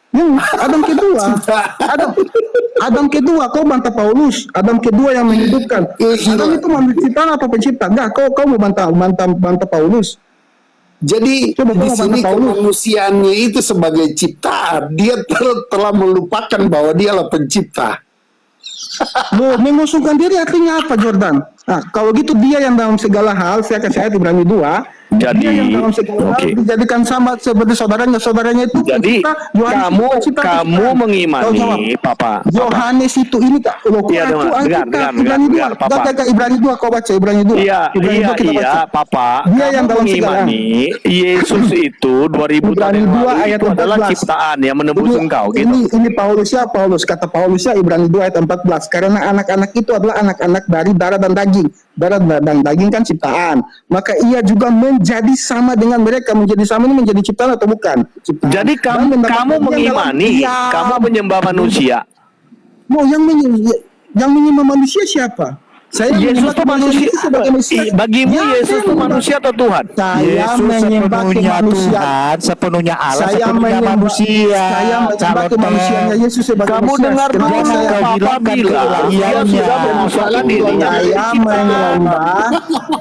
Yang Adam kedua, Adam kedua, kau bantah Paulus. Adam kedua yang menghidupkan. Adam itu manusia ciptaan atau pencipta? Enggak, kau mau bantah Paulus. Jadi Coba di kamu sini bantah Paulus. kemanusiaannya itu sebagai ciptaan, dia telah melupakan bahwa dialah pencipta. Loh, mengusungkan diri artinya apa, Jordan? Nah, kalau gitu dia yang dalam segala hal, saya kasih ayat Ibrani 2. Jadi, dia yang dalam segala hal oke. dijadikan sama seperti saudaranya itu Jadi pencipta. Yohanes kamu itu pencipta, kamu penciptaan. Kau jawab. mengimani, Papa. Yohanes itu ini tak loh, Iya, aku dengar, Alkitab, dengar, Ibrani 2. dengar, Papa. Gak, Ibrani 2 kau baca Ibrani 2. Iya, Ibrani 2 kita baca. Papa. Dia yang Kamu dalam segala. mengimani Yesus itu 2000 tahun Ibrani yang 2 lalu ayat itu adalah 14. ciptaan yang menebus engkau gitu. Ini Paulus kata Paulus ya Ibrani 2 ayat 14, karena anak-anak itu adalah anak-anak dari darah dan daging. Darah dan daging kan ciptaan. Maka ia juga menjadi sama dengan mereka. Menjadi sama ini menjadi ciptaan atau bukan? Ciptaan. Jadi Dan kamu mendapat bagian mengimani, dalam diam. kamu menyembah manusia. Oh, yang menyembah manusia siapa? Saya Yesus menyembah itu manusia. itu sebagai Mesias. Bagimu Ya, Yesus saya itu menyembah. manusia atau Tuhan? Saya Yesus menyembah sepenuhnya kemanusiaan. Tuhan, sepenuhnya Allah, Saya sepenuhnya menyembah manusia. Saya menyembah Calon kemanusiaannya Yesus sebagai Kamu Mesias. dengar Kenapa dulu, saya kau Papa hilangkan bilang dia keilahiannya. sudah memusnahkan dirinya.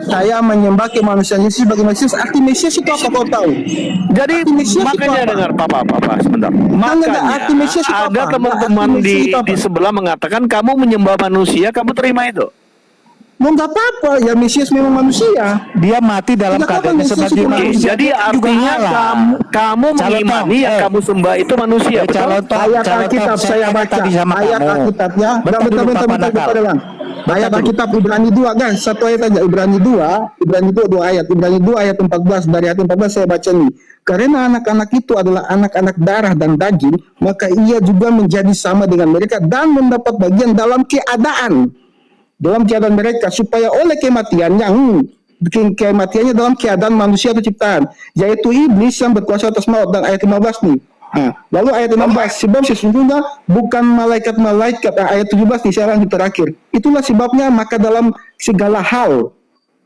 Saya menyembah kemanusiaan Yesus sebagai Mesias. Arti Mesias itu apa kau tahu? Jadi Arti Mesias itu makanya apa? dengar Papa sebentar. Enggak, arti Mesias itu Makanya ada apa? teman-teman Arti Mesias itu apa? di sebelah mengatakan kamu menyembah manusia, kamu terima itu. Mau nggak apa-apa, ya Mesias memang manusia. Dia mati dalam Tidak keadaannya apa-apa, sebagai Yesus itu manusia. Jadi Dia juga artinya Allah. kamu mengimani yang kamu sembah itu manusia, betul? Ayat Alkitab saya baca. tadi sama Ayat kamu. Alkitabnya. Bentar, Bentar. Ayat Alkitab Ibrani 2 guys, satu ayat aja. Ibrani 2 ayat. Ibrani 2 ayat 14. Dari ayat 14 saya baca nih. Karena anak-anak itu adalah anak-anak darah dan daging, maka ia juga menjadi sama dengan mereka dan mendapat bagian dalam keadaan mereka, supaya oleh kematiannya kematiannya dalam keadaan manusia atau ciptaan, yaitu iblis yang berkuasa atas maut. Dan ayat 15 nih. Nah, lalu ayat 16, sebab sesungguhnya bukan malaikat-malaikat. Ayat 17 nih saya lanjut terakhir. Itulah sebabnya maka dalam segala hal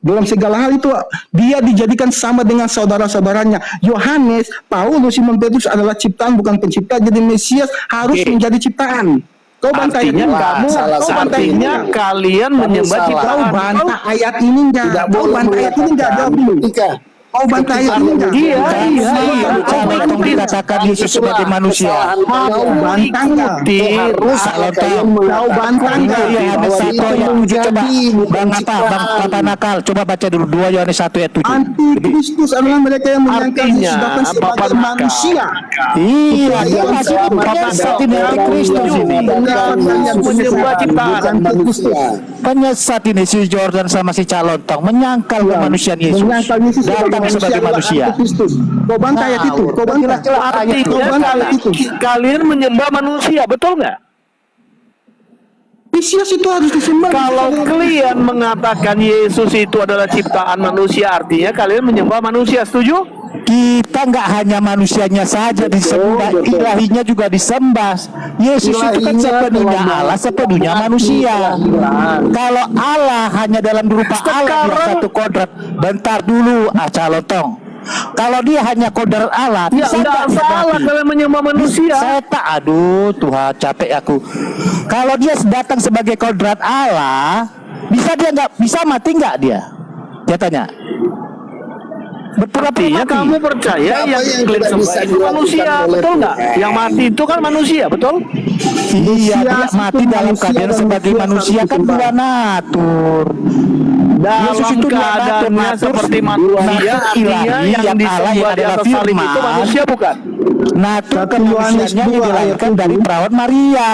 Dalam segala hal itu dia dijadikan sama dengan saudara-saudaranya. Yohanes, Paulus, Simon Petrus adalah ciptaan bukan pencipta. Jadi Mesias harus menjadi ciptaan. Kau bantah ayat ini enggak? Artinya kalian menyembah Kau ciptaan. bantah ayat ini enggak? Kau bantah ayat ini enggak? Jawab dulu. Kau bantah ayat ini enggak? Iya. Calon dikatakan Yesus sebagai manusia. Kau bantah enggak? Kau bantah enggak? Yohanes 1 ayat 7 coba. Bang Papa nakal, coba baca dulu 2 Yohanes 1 ayat 7. Antikristus adalah mereka yang menyangka Yesus datang sebagai manusia. Iya, dia masih penyesat ini antikristus ini. Menyembah ciptaan. Penyesat ini si Jordan sama si Calontong menyangkal kemanusiaan Yesus. Menyangkal Yesus Datang sebagai manusia. Antikristus. Kau bantah ayat itu. Kau bantah. Kau bantah ayat itu. Kalian menyembah manusia, betul nggak? Mesias itu harus disembah. Kalau kalian mengatakan Yesus itu adalah ciptaan manusia, artinya kalian menyembah manusia, setuju? Kita nggak hanya manusianya saja disembah, ilahinya juga disembah. Yesus itu kan sepenuhnya Allah, sepenuhnya manusia. Kalau Allah hanya dalam berupa Allah yang satu kodrat. Bentar dulu, Calontong. Kalau dia hanya kodrat Allah, Ya bisa nggak nggak salah mati? kalian menyembah manusia. Saya tak, aduh Tuhan capek aku. Kalau dia datang sebagai kodrat Allah, bisa dia nggak bisa mati nggak dia? Dia tanya. Berpura-pura Artinya mati. kamu percaya Apa yang yang kalian tidak sembah bisa itu dilakukan manusia, oleh betul nggak? Tuhan? Yang mati itu kan manusia, betul? Iya, dia Mesias mati itu dalam manusia keadaan dan sebagai Mesias manusia harus kan disembah. dua natur. Yesus Dalam itu dua natur, keadaannya natur seperti natur manusia, artinya ilahi yang Allah disembah yang di adalah atas salib itu firman. manusia bukan? Natur 1 Yohanes kemanusiaannya 2 dilahirkan ayat dari 7. perawan Maria.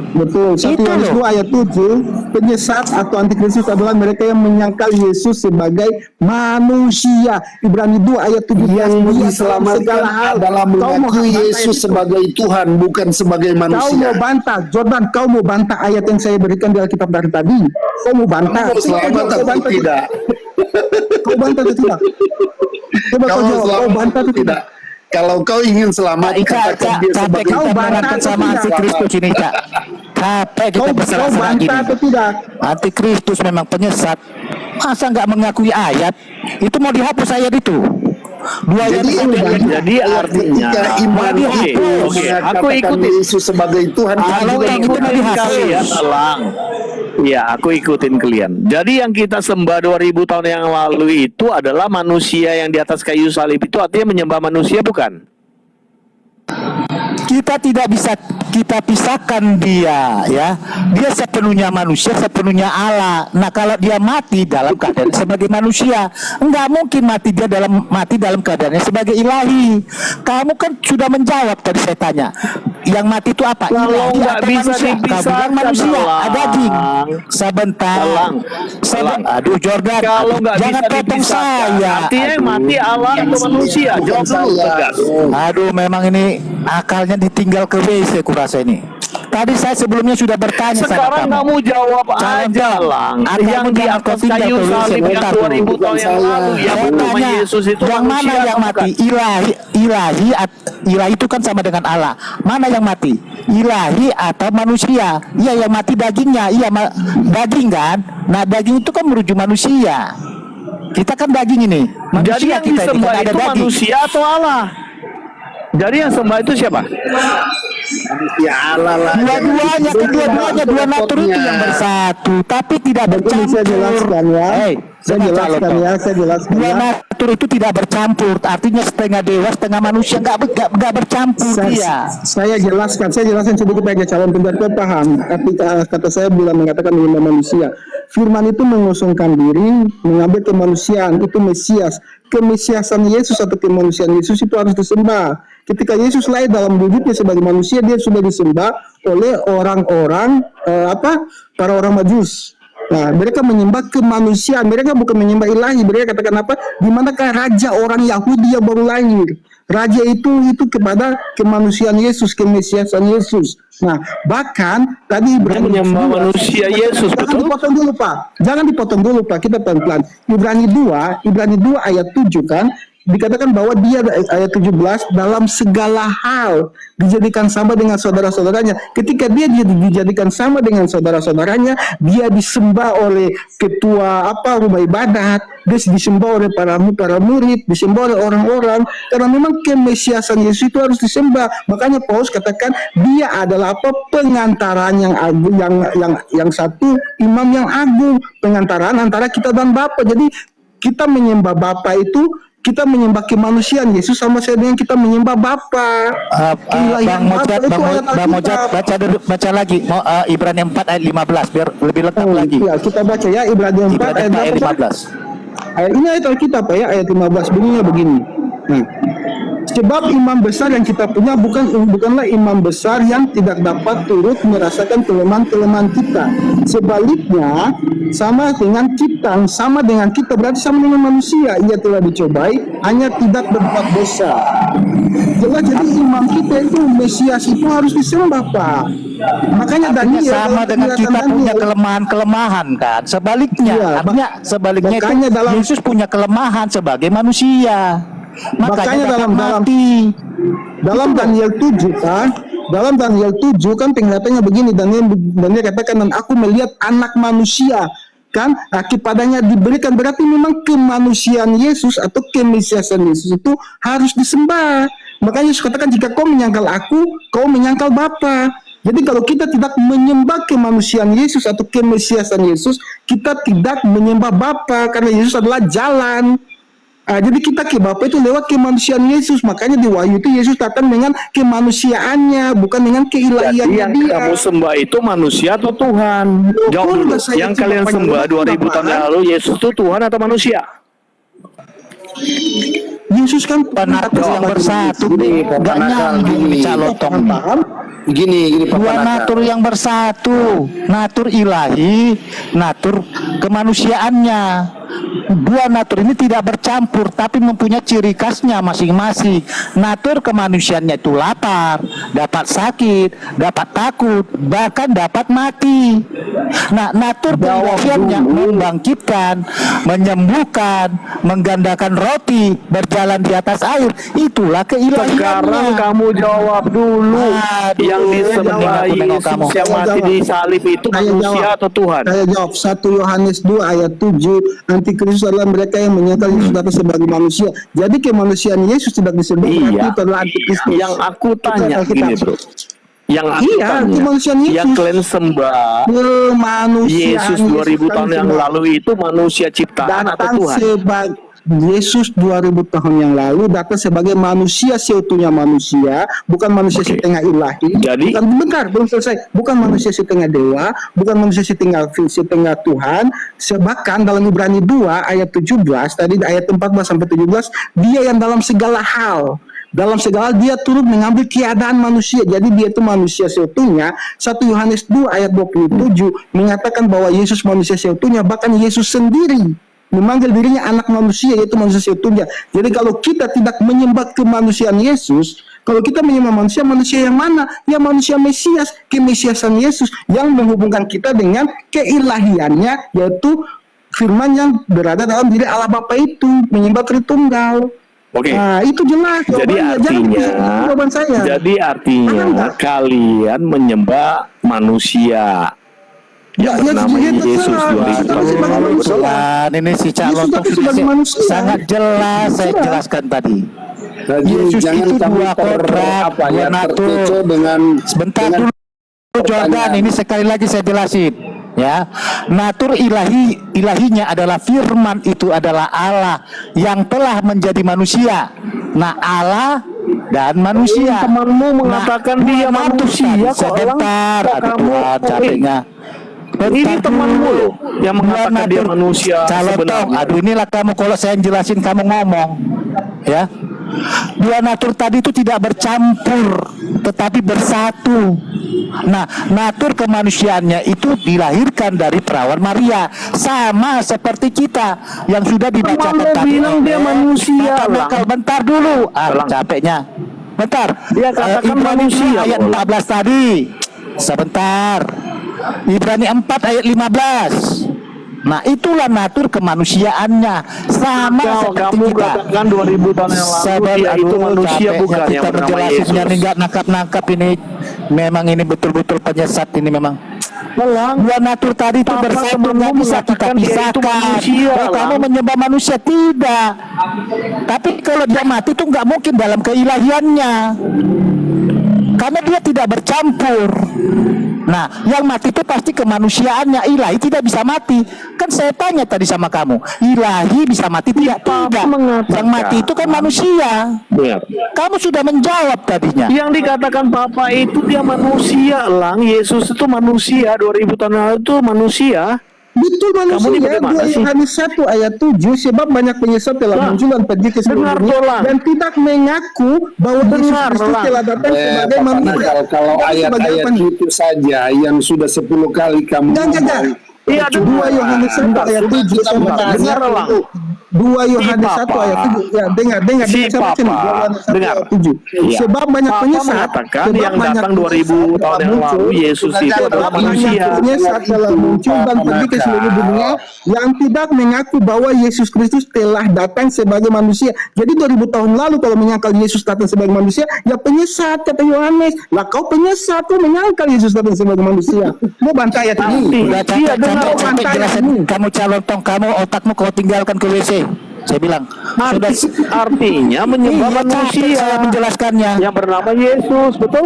Betul. 1 Itu Yohanes loh. 2 ayat 7. Penyesat atau antikristus adalah mereka yang menyangkal Yesus sebagai manusia. Ibrani 2 ayat 17. Yang Dia dalam diselamatkan segala hal. adalah Kau mau mengakui bantah Yesus ayat itu. sebagai Tuhan, bukan sebagai Kau manusia. mau bantah, Jordan, kau mau bantah ayat yang saya berikan di Alkitab dari tadi. Kau mau bantah. Kamu selamat Kau atau bantah tidak? Kau bantah atau tidak? Coba kau Kamu jawab, kau selamat bantah atau atau tidak? tidak? Kalau kau ingin selamat, katakan dia Capek sebagai kita Kau bantah berantem atau sama tidak? antikristus ini, Cak. Capek kita Kau berserah-serah bantah gini. atau tidak? Antikristus memang penyesat. Masa nggak mengakui ayat? Itu mau dihapus ayat itu. Dua ayat Jadi, itu. Jadi artinya, ketika iman Oke, itu oke, aku mengatakan ikutin. Yesus sebagai Tuhan, Kalau kita juga yang itu mau dihapus. kalian elang. Iya, aku ikutin kalian. Jadi yang kita sembah 2000 tahun yang lalu itu adalah manusia yang di atas kayu salib itu artinya menyembah manusia bukan? Kita tidak bisa kita pisahkan dia, ya. Dia sepenuhnya manusia, sepenuhnya Allah. Nah, kalau dia mati dalam keadaan sebagai manusia, enggak mungkin mati dalam keadaannya sebagai ilahi. Kamu kan sudah menjawab tadi saya tanya. Yang mati itu apa? Kalau Ilahi nggak atau bisa manusia? Kamu dipisahkan, bilang manusia, Elang. ada daging. Sebentar. Elang. Aduh, Jordan. Kalau nggak jangan bisa potong dipisahkan, saya. artinya yang mati Allah atau manusia? Jawab dulu tegas. Aduh, memang ini akalnya ditinggal ke WC kurasa ini. Tadi saya sebelumnya sudah bertanya Sekarang sama kamu jawab Calon aja lang. Anda Yang di jangan atas kau tinggal kayu ke WC, salib yang bentar 2000 tahun yang lalu yang Saya bernama tanya, Yesus itu yang manusia mana yang atau mati? bukan? Ilahi itu kan sama dengan Allah. Mana yang mati? Ilahi atau manusia? Iya, yang mati dagingnya. Iya, daging kan? Nah, daging itu kan merujuk manusia. Kita kan daging ini. Manusia Jadi yang kita ini disembah kan ada itu daging. manusia atau Allah? Jadi yang sembah itu siapa? ya Allah lah. Dua-duanya, kedua-duanya dua natur itu yang bersatu, tapi tidak Ini bercampur. saya jelaskan ya. Hei, Saya jelaskan ya, saya jelaskan Dua ya. natur itu tidak bercampur, artinya setengah dewa, setengah manusia, nggak bercampur dia. Saya jelaskan sedikit aja calon biar kau paham. Tapi kata saya bila mengatakan menyembah manusia. Firman itu mengusungkan diri, mengambil kemanusiaan, itu Mesias. Kemesiasan Yesus atau kemanusiaan Yesus itu harus disembah. Ketika Yesus lahir dalam wujudnya sebagai manusia, dia sudah disembah oleh orang-orang para orang Majus. Nah, mereka menyembah kemanusiaan, mereka bukan menyembah ilahi. Mereka katakan apa? Di manakah raja orang Yahudi yang baru lahir? Raja itu kepada kemanusiaan Yesus, kemesiasan Yesus. Nah, bahkan tadi Ibrani menyembah manusia Yesus, Jangan betul? dipotong dulu, Pak. Jangan dipotong dulu, Pak. Kita pelan-pelan. Ibrani 2 ayat 7 kan, dikatakan bahwa dia ayat 17 dalam segala hal dijadikan sama dengan saudara-saudaranya. Ketika dia dijadikan sama dengan saudara-saudaranya, dia disembah oleh ketua rumah ibadat, dia disembah oleh para murid, disembah oleh orang-orang, karena memang kemesiasan Yesus itu harus disembah. Makanya Paulus katakan dia adalah pengantaran yang agung, yang satu imam yang agung, pengantaran antara kita dan Bapa. Jadi kita menyembah Bapa itu, kita menyembah kemanusiaan Yesus sama saja dengan kita menyembah Bapa. Bang Mojat, baca lagi Ibrani 4 ayat 15 biar lebih lengkap lagi. Ya, kita baca ya Ibrani 4 ayat 15. Ini ayat Alkitab ya, ayat 15 bunyinya begini. Nah, sebab imam besar yang kita punya bukanlah imam besar yang tidak dapat turut merasakan kelemahan-kelemahan kita. Sebaliknya, sama dengan kita berarti sama dengan manusia. Ia telah dicobai, hanya tidak berbuat dosa. Jelas, jadi imam kita itu Mesias itu harus disembah, Pak. Makanya Daniel sama dengan kita punya kelemahan-kelemahan kan. Sebaliknya, artinya sebaliknya itu Yesus punya kelemahan sebagai manusia. Makanya dalam Daniel 7 kan, dalam Daniel 7 kan penglihatannya begini, Daniel katakan, dan aku melihat anak manusia kan, kepadanya diberikan, berarti memang kemanusiaan Yesus atau kemesiasan Yesus itu harus disembah. Makanya Yesus katakan, jika kau menyangkal aku, kau menyangkal Bapa. Jadi kalau kita tidak menyembah kemanusiaan Yesus atau kemesiasan Yesus, kita tidak menyembah Bapa, karena Yesus adalah jalan. Jadi kita ke Bapa itu lewat kemanusiaan Yesus. Makanya di Wahyu itu Yesus datang dengan kemanusiaannya, bukan dengan keilahiannya dia. Yang kamu sembah itu manusia atau Tuhan? Jawab dulu. Yang kalian sembah 2000 tahun yang lalu, Yesus itu Tuhan atau manusia? Yesus kan penatur yang bersatu, nggak nyambung nih calotong. Gini Dua natur yang bersatu, natur ilahi, natur kemanusiaannya. Dua natur ini tidak bercampur, tapi mempunyai ciri khasnya masing-masing. Natur kemanusiaannya itu lapar, dapat sakit, dapat takut, bahkan dapat mati. Nah, natur kemanusiaannya membangkitkan, menyembuhkan, menggandakan roti, berjalan di atas air. Itulah keilahiannya. Sekarang kamu jawab dulu. Yang disembah Yesus yang mati di salib itu manusia atau Tuhan? Saya jawab 1 Yohanes 2 ayat 7. Antikristus adalah mereka yang menyangkal Yesus datang sebagai manusia. Jadi kemanusiaan Yesus tidak disebut itu adalah antikristus. Yang aku tanya gini, bro. Yang aku tanya, yang kalian sembah Yesus 2000 tahun yang lalu itu manusia ciptaan atau Tuhan? Yesus 2000 tahun yang lalu datang sebagai manusia seutuhnya manusia, bukan manusia setengah ilahi. Jadi, belum selesai. Bukan manusia setengah dewa, bukan manusia setengah Tuhan. Bahkan dalam Ibrani 2 ayat 17, tadi ayat 14 sampai 17, dia yang dalam segala hal dia turut mengambil keadaan manusia. Jadi dia itu manusia seutuhnya. 1 Yohanes 2 ayat 27 mengatakan bahwa Yesus manusia seutuhnya, bahkan Yesus sendiri memanggil dirinya anak manusia, yaitu manusia seutuhnya. Jadi kalau kita tidak menyembah kemanusiaan Yesus, kalau kita menyembah manusia yang mana? Ya manusia Mesias, kemesiasan Yesus yang menghubungkan kita dengan keilahiannya, yaitu firman yang berada dalam diri Allah Bapa itu, menyembah Tritunggal. Oke. Nah, itu jelas. Jadi artinya kalian menyembah manusia yang bernama Yesus 2000 tahun yang lalu. Ini si calon sangat jelas saya jelaskan tadi. Yesus itu dua kodrat, dua natur. Sebentar dulu Jordan, ini sekali lagi saya jelasin ya. Natur ilahinya adalah firman, itu adalah Allah yang telah menjadi manusia. Nah, Allah dan manusia. Temanmu mengatakan dia manusia kok. Sebentar, Tuhan capeknya. Ini temanmu loh yang mengatakan dia manusia sebenarnya. Aduh, inilah kamu, kalau saya jelasin kamu ngomong ya. Dua natur tadi itu tidak bercampur tetapi bersatu. Nah, natur kemanusiaannya itu dilahirkan dari perawan Maria, sama seperti kita yang sudah dibacakan tadi. Bilang dia manusia. Bentar dulu, capeknya. Bentar. Dia katakan manusia ayat 14 tadi. Sebentar. Ibrani 4 ayat 15. Nah, itulah natur kemanusiaannya sama Kalau seperti kamu kita. katakan 2000 tahun yang lalu dia itu manusia bukan yang kita bernama berjelasin Yesus. ini nggak nangkap ini. Memang ini betul-betul penyesat ini memang. Dua natur tadi itu Papa bersatu, temanmu nggak bisa kita mengatakan dia itu pisahkan. manusia, Oh, kamu Lang. menyembah manusia, tidak. Tapi kalau dia mati itu nggak mungkin dalam keilahiannya, karena dia tidak bercampur. Nah, yang mati itu pasti kemanusiaannya. Ilahi tidak bisa mati. Kan saya tanya tadi sama kamu, ilahi bisa mati tidak? Tidak. Yang mati itu kan manusia. Benar. Kamu sudah menjawab tadinya. Yang dikatakan Papa itu dia manusia, Lang. Yesus itu manusia, 2000 tahun lalu itu manusia. Betul Kamu ini manusia. bagaimana 2 sih? Yohanes 1 ayat 7, sebab banyak penyesat telah Nah, muncul dan pergi ke seluruh dengar, dunia Tolang. dan tidak mengaku bahwa Yesus Dengar, Kristus Lang. telah datang sebagai Papa manusia. Nakal, kalau Tapi sebagai ayat-ayat apa? itu saja yang sudah 10 kali kamu Jangan. Iya, 2 Yohanes 1 ayat 7 saya mau tanya. Dengar, Lang. 2 Yohanes 1 Papa. ayat 7. Ya, dengar Si saya baca nih, Papa. 2 Yohanes 1 Dengar. ayat 7. Iya. Sebab banyak Papa penyesat mengatakan sebab yang banyak datang 2000 penyesat tahun yang muncul, lalu Yesus itu adalah manusia. banyak penyesat telah muncul dan pergi ke seluruh dunia yang tidak mengaku bahwa Yesus Kristus telah datang sebagai manusia. Jadi 2000 tahun lalu kalau menyangkal Yesus datang sebagai manusia, ya penyesat kata Yohanes. Lah kau penyesat, kau menyangkal Yesus datang sebagai manusia. Mau bantah ayat ini. Udah Iya, dengar, capek jelasin. Kamu calon tong, kamu otakmu kau tinggalkan ke WC. Saya bilang sudah. Artinya menyembah Iya, capek manusia saya menjelaskannya. yang bernama Yesus, betul?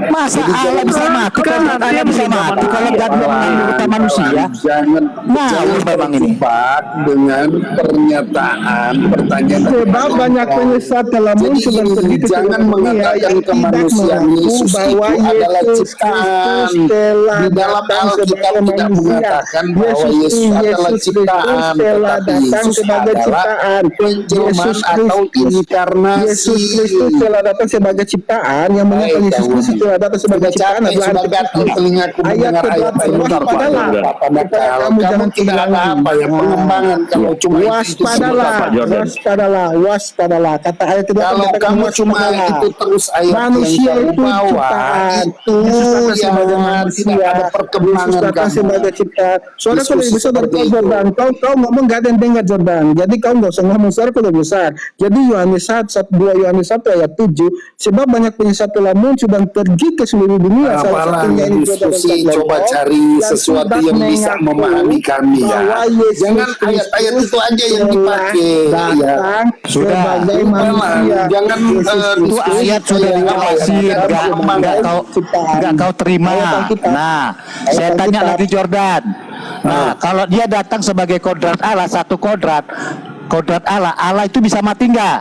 Masa Allah bisa mati? kan Kalau Allah bisa mati, kalau God menganugerahkan manusia. jangan Nah, jangan memang ini. terjebak dengan pernyataan pertanyaan. Sebab banyak penyesat telah Jadi muncul dan ini pergi ke jangan seluruh dunia mengatakan yang tidak kemanusiaan mengaku Yesus bahwa itu adalah Yesus ciptaan. Kristus telah Di dalam datang Alkitab sebagai tidak manusia. mengatakan bahwa Yesus adalah Kristus ciptaan, telah tetapi datang Yesus sebagai adalah ciptaan. penjelmaan atau inkarnasi. Yesus Kristus telah datang sebagai ciptaan. Yang menyangkal Baik, Yesus kawan. Kristus telah datang sebagai Sudah ciptaan capek, adalah sudah gatal telingaku mendengar ayat-ayat ke-8. Waspadalah. Papa Nakal. Kamu jangan tidak ada apa ya pengembangan kalau cuma itu Waspadalah, Pak Jordan. waspadalah. Kata ayat kedua kalau katakan kamu cuma waspadalah. itu terus ayat Manusia yang itu kamu bawa ciptaan. itu Yesus datang sebagai yang manusia. tidak ada Yesus perkembangan datang kamu. sebagai ciptaan. Suara kau lebih besar dari Seperti kau itu. Jordan. Kau ngomong gak ada yang dengar Jordan. Jadi kau nggak usah ngomong, suara kau lebih besar. Jadi Yohanes 2 Yohanes 1 ayat 7. Sebab banyak penyesat telah muncul dan pergi ke seluruh dunia. Salah Apalah satunya ini diskusi, Jordan coba cari yang sesuatu tidak yang bisa mengaku memahami kami ya. bahwa Yesus Jangan ayat-ayat itu aja yang telah dipakai ya. datang Sudah. sebagai manusia. Jangan Itu ayat sudah dijelasin, nggak kau terima. Nah, saya tanya lagi Jordan. Nah, kalau dia datang sebagai kodrat Allah, satu kodrat Allah itu bisa mati nggak?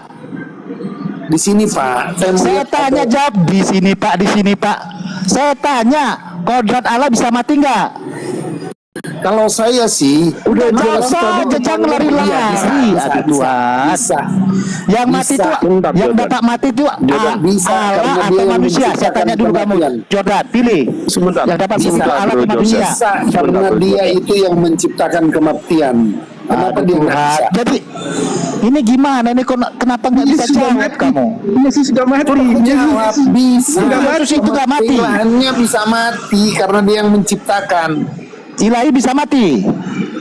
Di sini Pak, Saya melihat tanya ada- jawab di sini Pak. Saya tanya, kodrat Allah bisa mati nggak? kalau saya sih Udah jelas masa tadi aja jangan lari-lari. Aduh Tuhan. bisa. Yang mati itu, Bentar, yang Jordan. dapat mati itu Jordan, bisa, karena Allah dia atau yang manusia? Saya menciptakan tanya dulu kamu, kematian. Jordan, pilih. Sebentar. Yang dapat Bisa, mati itu Allah atau Bro manusia? Joseph. bisa karena Sebentar, dia Jordan. itu yang menciptakan kematian. Kenapa Aduh dia nggak Tuhan. bisa? Jadi ini gimana? Ini kenapa nggak bisa Yesus sudah jawab mati. kamu? Yesus sudah mati. Jawab bisa. Yesus itu nggak mati. Ilahannya bisa mati karena dia yang menciptakan. Ilahi bisa mati.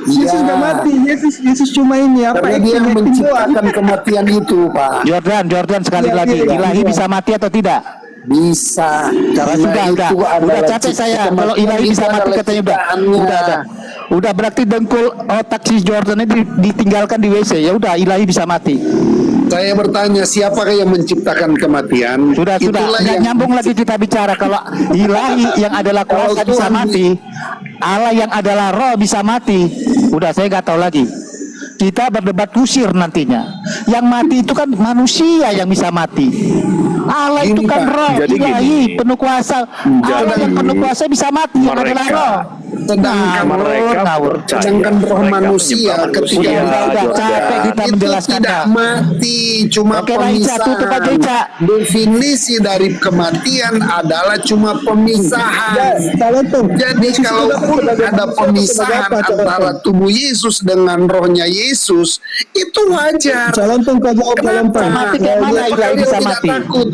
Yesus Iya. nggak mati. Yesus cuma ini apa? Karena dia yang acting doang. menciptakan kematian itu, Pak. Jordan sekali Iya, lagi. iya, Ilahi iya. bisa mati atau tidak? Bisa. Karena Sudah itu adalah capek saya. Kalau ilahi bisa mati katanya udah. Udah berarti dengkul otak si Jordan ini ditinggalkan di WC. Ya udah, ilahi bisa mati. Saya bertanya, siapakah yang menciptakan kematian? Sudah. Itulah Nggak yang nyambung lagi kita bicara. Kalau ilahi yang adalah kuasa Kalau bisa Tuhan mati, Allah yang adalah roh bisa mati. Udah, saya nggak tahu lagi. Kita berdebat kusir nantinya. Yang mati itu kan manusia yang bisa mati. Allah itu Gini, kan Pak. roh, Jadi ilahi, penuh kuasa. Allah yang penuh kuasa bisa mati, yang adalah roh. sedangkan Ngawur. sedangkan roh Mereka manusia menyembah ketika manusia. Udah capek kita itu menjelaskannya. tidak mati, cuma Oke, lah, Ica, tutup aja, Ica. pemisahan. Definisi dari kematian adalah cuma pemisahan. Jadi kalaupun ada pemisahan antara tubuh Yesus dengan rohnya Yesus, itu wajar. Calon tuh kau jawab calon tuh. Mati kayak mana Kenapa ilahi kalian bisa tidak mati? takut?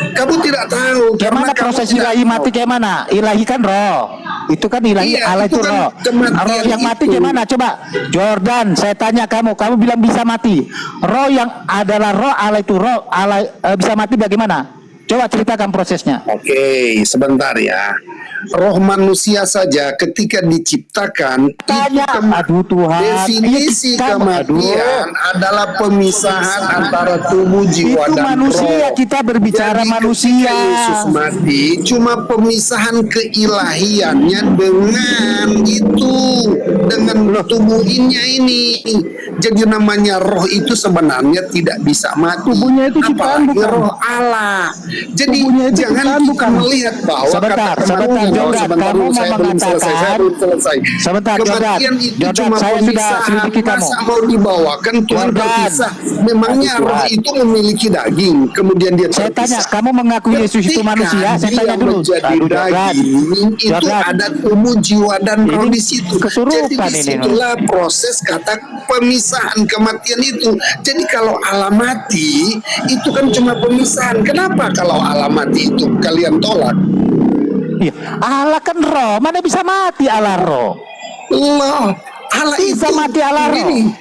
Kamu tidak tahu Kayak mana kamu proses tidak ilahi tahu. mati kayak mana? Ilahi kan roh. Itu kan ilahi, Iya, Allah itu itu kan roh. kematian Roh yang mati itu. gimana? Coba Jordan, saya tanya kamu bilang bisa mati. Roh yang adalah roh Allah itu roh Allah bisa mati bagaimana? Coba ceritakan prosesnya. Oke, sebentar ya. Roh manusia saja ketika diciptakan Tanya, itu aduh Tuhan. definisi Iya, kematian adalah pemisahan antara tubuh, jiwa, Itu dan manusia, roh. kita berbicara Jadi manusia. ketika Yesus mati, cuma pemisahan keilahiannya dengan itu, dengan tubuhnya ini. Jadi namanya roh itu sebenarnya tidak bisa mati. Tubuhnya itu ciptaan, Apalagi bukan? roh Allah. Jadi Tubuhnya itu jangan ciptaan, kita bukan? melihat bahwa Sebentar, kata sebentar, kematian, Jordan, sebentar kamu dulu, mau saya belum selesai. Sebentar, Kematian Jordan. itu Jordan, cuma saya sudah pemisahan. selidiki kamu. Masa mau dibawakan Tuhan Jordan. terpisah. Memangnya Aduh, roh Tuhan. itu memiliki daging, kemudian dia Saya tanya, terpisah. kamu mengakui Yesus itu Ketika manusia? Saya dia tanya dulu. menjadi Aduh, Jordan. daging, itu Jordan. ada tubuh, jiwa, dan roh Ini di situ. kesurupan Jadi ini. disitulah proses kata pemisahan kematian itu. Jadi kalau Allah mati, itu kan cuma pemisahan. Kenapa kalau Allah mati itu kalian tolak? Iya, Allah kan roh, mana bisa mati Allah roh? Loh, Allah Bisa itu mati Allah roh. begini.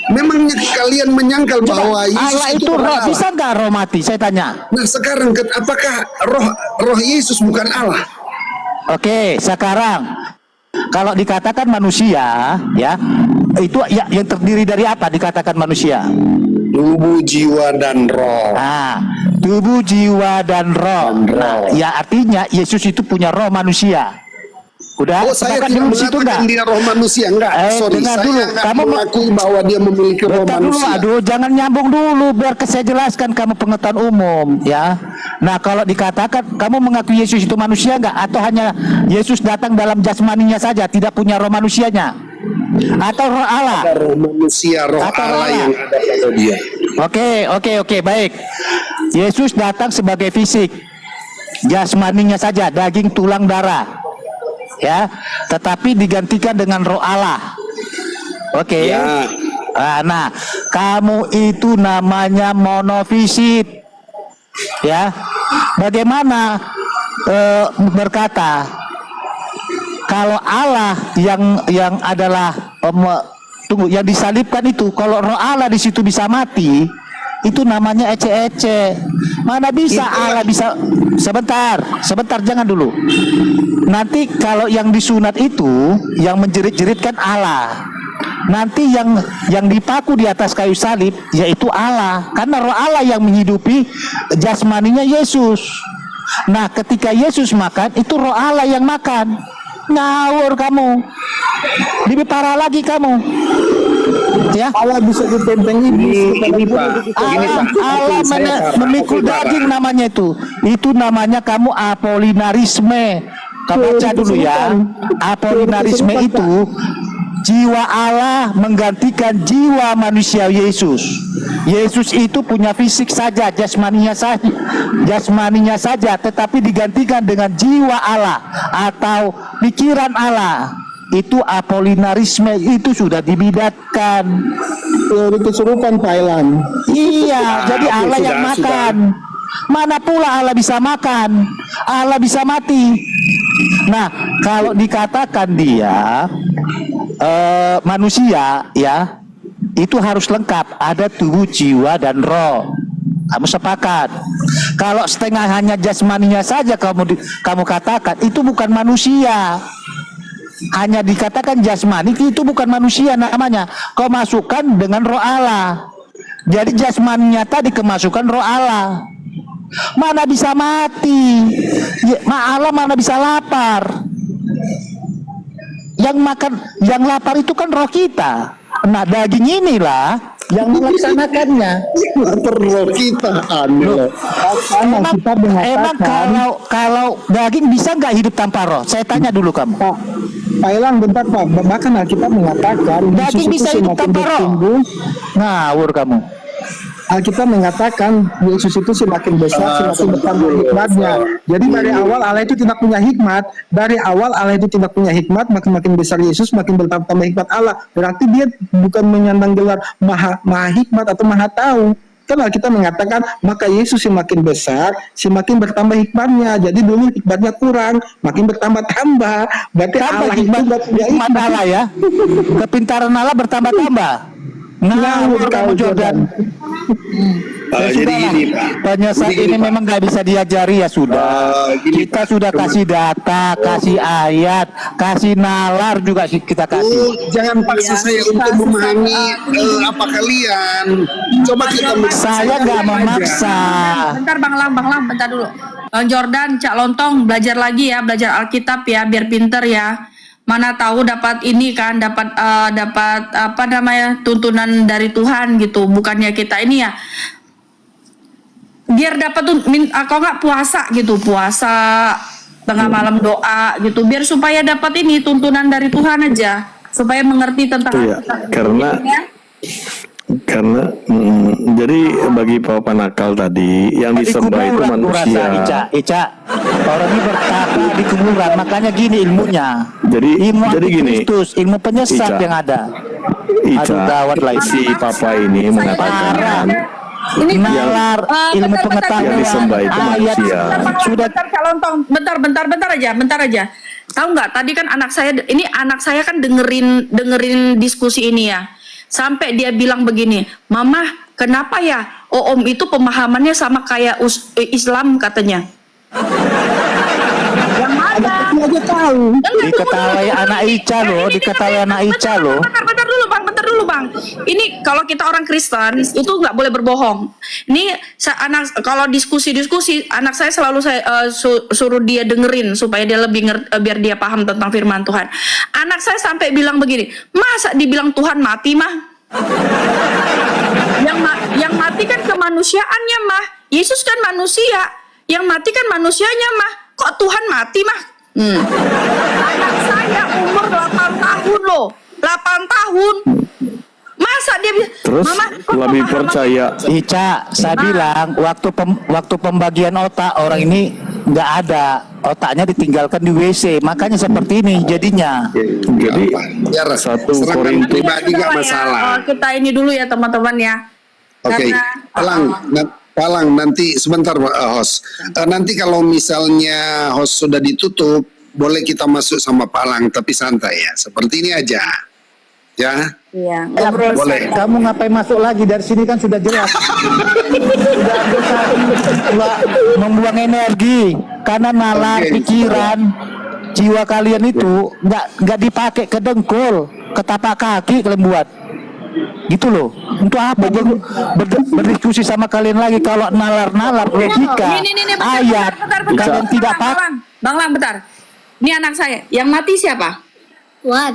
Memangnya kalian menyangkal bahwa Yesus Allah itu roh, Allah? bisa nggak roh mati? Saya tanya. Nah sekarang apakah roh Yesus bukan Allah? Oke, sekarang kalau dikatakan manusia, ya itu ya yang terdiri dari apa? Dikatakan manusia. Tubuh, jiwa, dan roh. Nah, tubuh, jiwa, dan roh. Nah, ya artinya Yesus itu punya roh manusia. Udah, Oh, saya sepakat tidak dulu di situ mengatakan nggak? dia roh manusia, enggak. Sorry, dengar saya dulu. enggak Kamu mengakui bahwa dia memiliki roh Bentar dulu, manusia. aduh, jangan nyambung dulu, biar saya jelaskan kamu pengetahuan umum, ya. Nah, kalau dikatakan kamu mengakui Yesus itu manusia nggak? Atau hanya Yesus datang dalam jasmaninya saja, tidak punya roh manusianya? Atau roh Allah? Ada roh manusia, roh Atau Allah Allah. yang ada pada dia. Oke, baik. Yesus datang sebagai fisik, jasmaninya saja, daging, tulang, darah, ya. Tetapi digantikan dengan roh Allah. Oke. Ya. Nah, kamu itu namanya monofisit, ya. Bagaimana berkata kalau Allah yang adalah yang disalibkan itu, kalau roh Allah di situ bisa mati, itu namanya ece-ece. Mana bisa Allah bisa? Sebentar, jangan dulu. Nanti kalau yang disunat itu, yang menjerit-jeritkan Allah. Nanti yang dipaku di atas kayu salib yaitu Allah, karena roh Allah yang menghidupi jasmaninya Yesus. Nah, ketika Yesus makan, itu roh Allah yang makan. Ngawur kamu, lebih parah lagi kamu, ya. Allah bisa ditenteng iblis. Ini Pak, Allah memikul daging namanya itu namanya kamu apolinarisme. Kamu baca dulu ya, apolinarisme itu jiwa Allah menggantikan jiwa manusia Yesus. Yesus itu punya fisik saja, jasmaninya saja, tetapi digantikan dengan jiwa Allah atau pikiran Allah. Itu apolinarisme, itu sudah dibidatkan. Teori kesurupan Pak Elan. Iya, jadi Allah yang makan. Mana pula Allah bisa makan? Allah bisa mati. Nah, kalau dikatakan dia manusia, ya, itu harus lengkap, ada tubuh, jiwa, dan roh. Kamu sepakat? Kalau setengah hanya jasmaninya saja kamu katakan, itu bukan manusia. Hanya dikatakan jasmani, itu bukan manusia namanya. Kau masukkan dengan roh Allah. Jadi jasmaninya tadi kemasukan roh Allah. Mana bisa mati? Allah mana bisa lapar? Yang makan, yang lapar itu kan roh kita. Nah, daging inilah yang melaksanakannya. roh kita aneh. Emang kalau daging bisa nggak hidup tanpa roh? Saya tanya dulu kamu. Pak Elang, bentar Pak. Bahkan Alkitab mengatakan Daging bisa hidup tanpa roh. Ngawur kamu. Alkitab mengatakan Yesus itu semakin besar, semakin bertambah hikmatnya. Jadi dari awal Allah itu tidak punya hikmat. Makin besar Yesus, makin bertambah hikmat Allah. Berarti dia bukan menyandang gelar maha hikmat atau maha tahu. Kan Alkitab mengatakan maka Yesus semakin besar, semakin bertambah hikmatnya. Jadi dulu hikmatnya kurang, makin bertambah-tambah. Berarti Allah itu hikmat Allah ya. Kepintaran Allah bertambah-tambah. Ngawur kamu Jordan. Jadi gini Pak. Penyesat ini memang nggak bisa diajari ya sudah. Kita sudah kasih data, kasih ayat, kasih nalar juga kita kasih. Jangan paksa saya untuk memahami apa kalian. Coba kita Saya nggak memaksa. Bentar Bang Lang, bentar dulu. Bang Jordan, Cak Lontong belajar lagi ya, belajar Alkitab ya, biar pinter ya. Mana tahu dapat ini kan, dapat apa namanya, tuntunan dari Tuhan gitu, bukannya kita ini ya. Biar dapat kalau nggak puasa gitu, puasa tengah malam doa gitu, biar supaya dapat ini tuntunan dari Tuhan aja, supaya mengerti tentang Alkitab. Karena jadi bagi para penakal tadi yang disembah itu manusia. Ica, orang ini berkata di kuburan, makanya gini ilmunya. Jadi gini, Kristus, ilmu penyesat yang ada. Ica, si papa ini mengatakan ini nalar ilmu pengetahuan yang disembah itu manusia. Sudah Cak Lontong, bentar aja. Tahu nggak? Tadi kan anak saya kan dengerin diskusi ini ya. Sampai dia bilang begini, Mama, kenapa ya Om itu pemahamannya sama kayak Islam katanya? Yang mana? Aja tahu. Diketahui anak Ica loh, Bentar dulu bang. Ini kalau kita orang Kristen itu nggak boleh berbohong. Ini kalau diskusi anak saya selalu suruh dia dengerin supaya dia lebih biar dia paham tentang firman Tuhan. Anak saya sampai bilang begini, masa dibilang Tuhan mati mah? Yang mati kan kemanusiaannya mah. Yesus kan manusia. Yang mati kan manusianya mah. Kok Tuhan mati mah? Anak saya umur 8 tahun loh. 8 tahun. Masa dia terus Mama, lebih percaya. Ica, saya bilang waktu pembagian otak orang ini nggak ada, otaknya ditinggalkan di WC, makanya seperti ini jadinya. Jadi 1 Korintus pribadi nggak masalah. Kita ini dulu ya teman-teman ya. Oke, Palang nanti sebentar host. Nanti kalau misalnya host sudah ditutup, boleh kita masuk sama Palang, tapi santai ya. Seperti ini aja. Ya. Iya. Boleh. Kamu ngapain masuk lagi dari sini kan sudah jelas. Sudah membuang energi karena nalar pikiran jiwa kalian itu nggak dipakai ke dengkul, ke tapak kaki kalian buat. Gitu loh. Untuk apa berdiskusi sama kalian lagi kalau nalar logika ayat kalian tidak pakai. Bang Lang bentar. Ini anak saya. Yang mati siapa? Tuhan.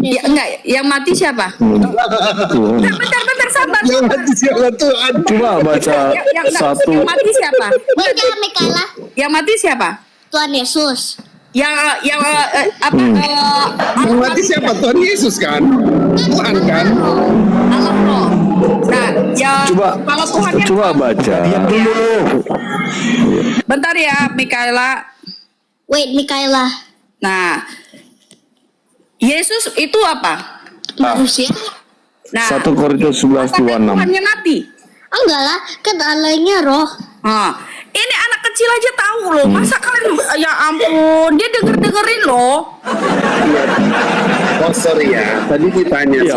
Ya, enggak, yang mati siapa? Bentar, sabar. Yang mati siapa Tuhan? Coba baca satu. Yang mati siapa? Mikaela. Yang mati siapa? Tuhan Yesus. Yang mati siapa? Tuhan Yesus kan? Tuhan kan? Allah roh. Nah, ya kalau Tuhan yang coba baca. bentar ya, Mikaela. Mikaela. Nah, Yesus itu apa? Manusia. Nah, 1 Korintus 11:26. Tuhannya mati. Enggak lah, kan Allahnya roh. Ini anak kecil aja tahu loh. Masa kalian, ya ampun, dia dengerin loh. Oh sorry ya, tadi ditanya. Iya,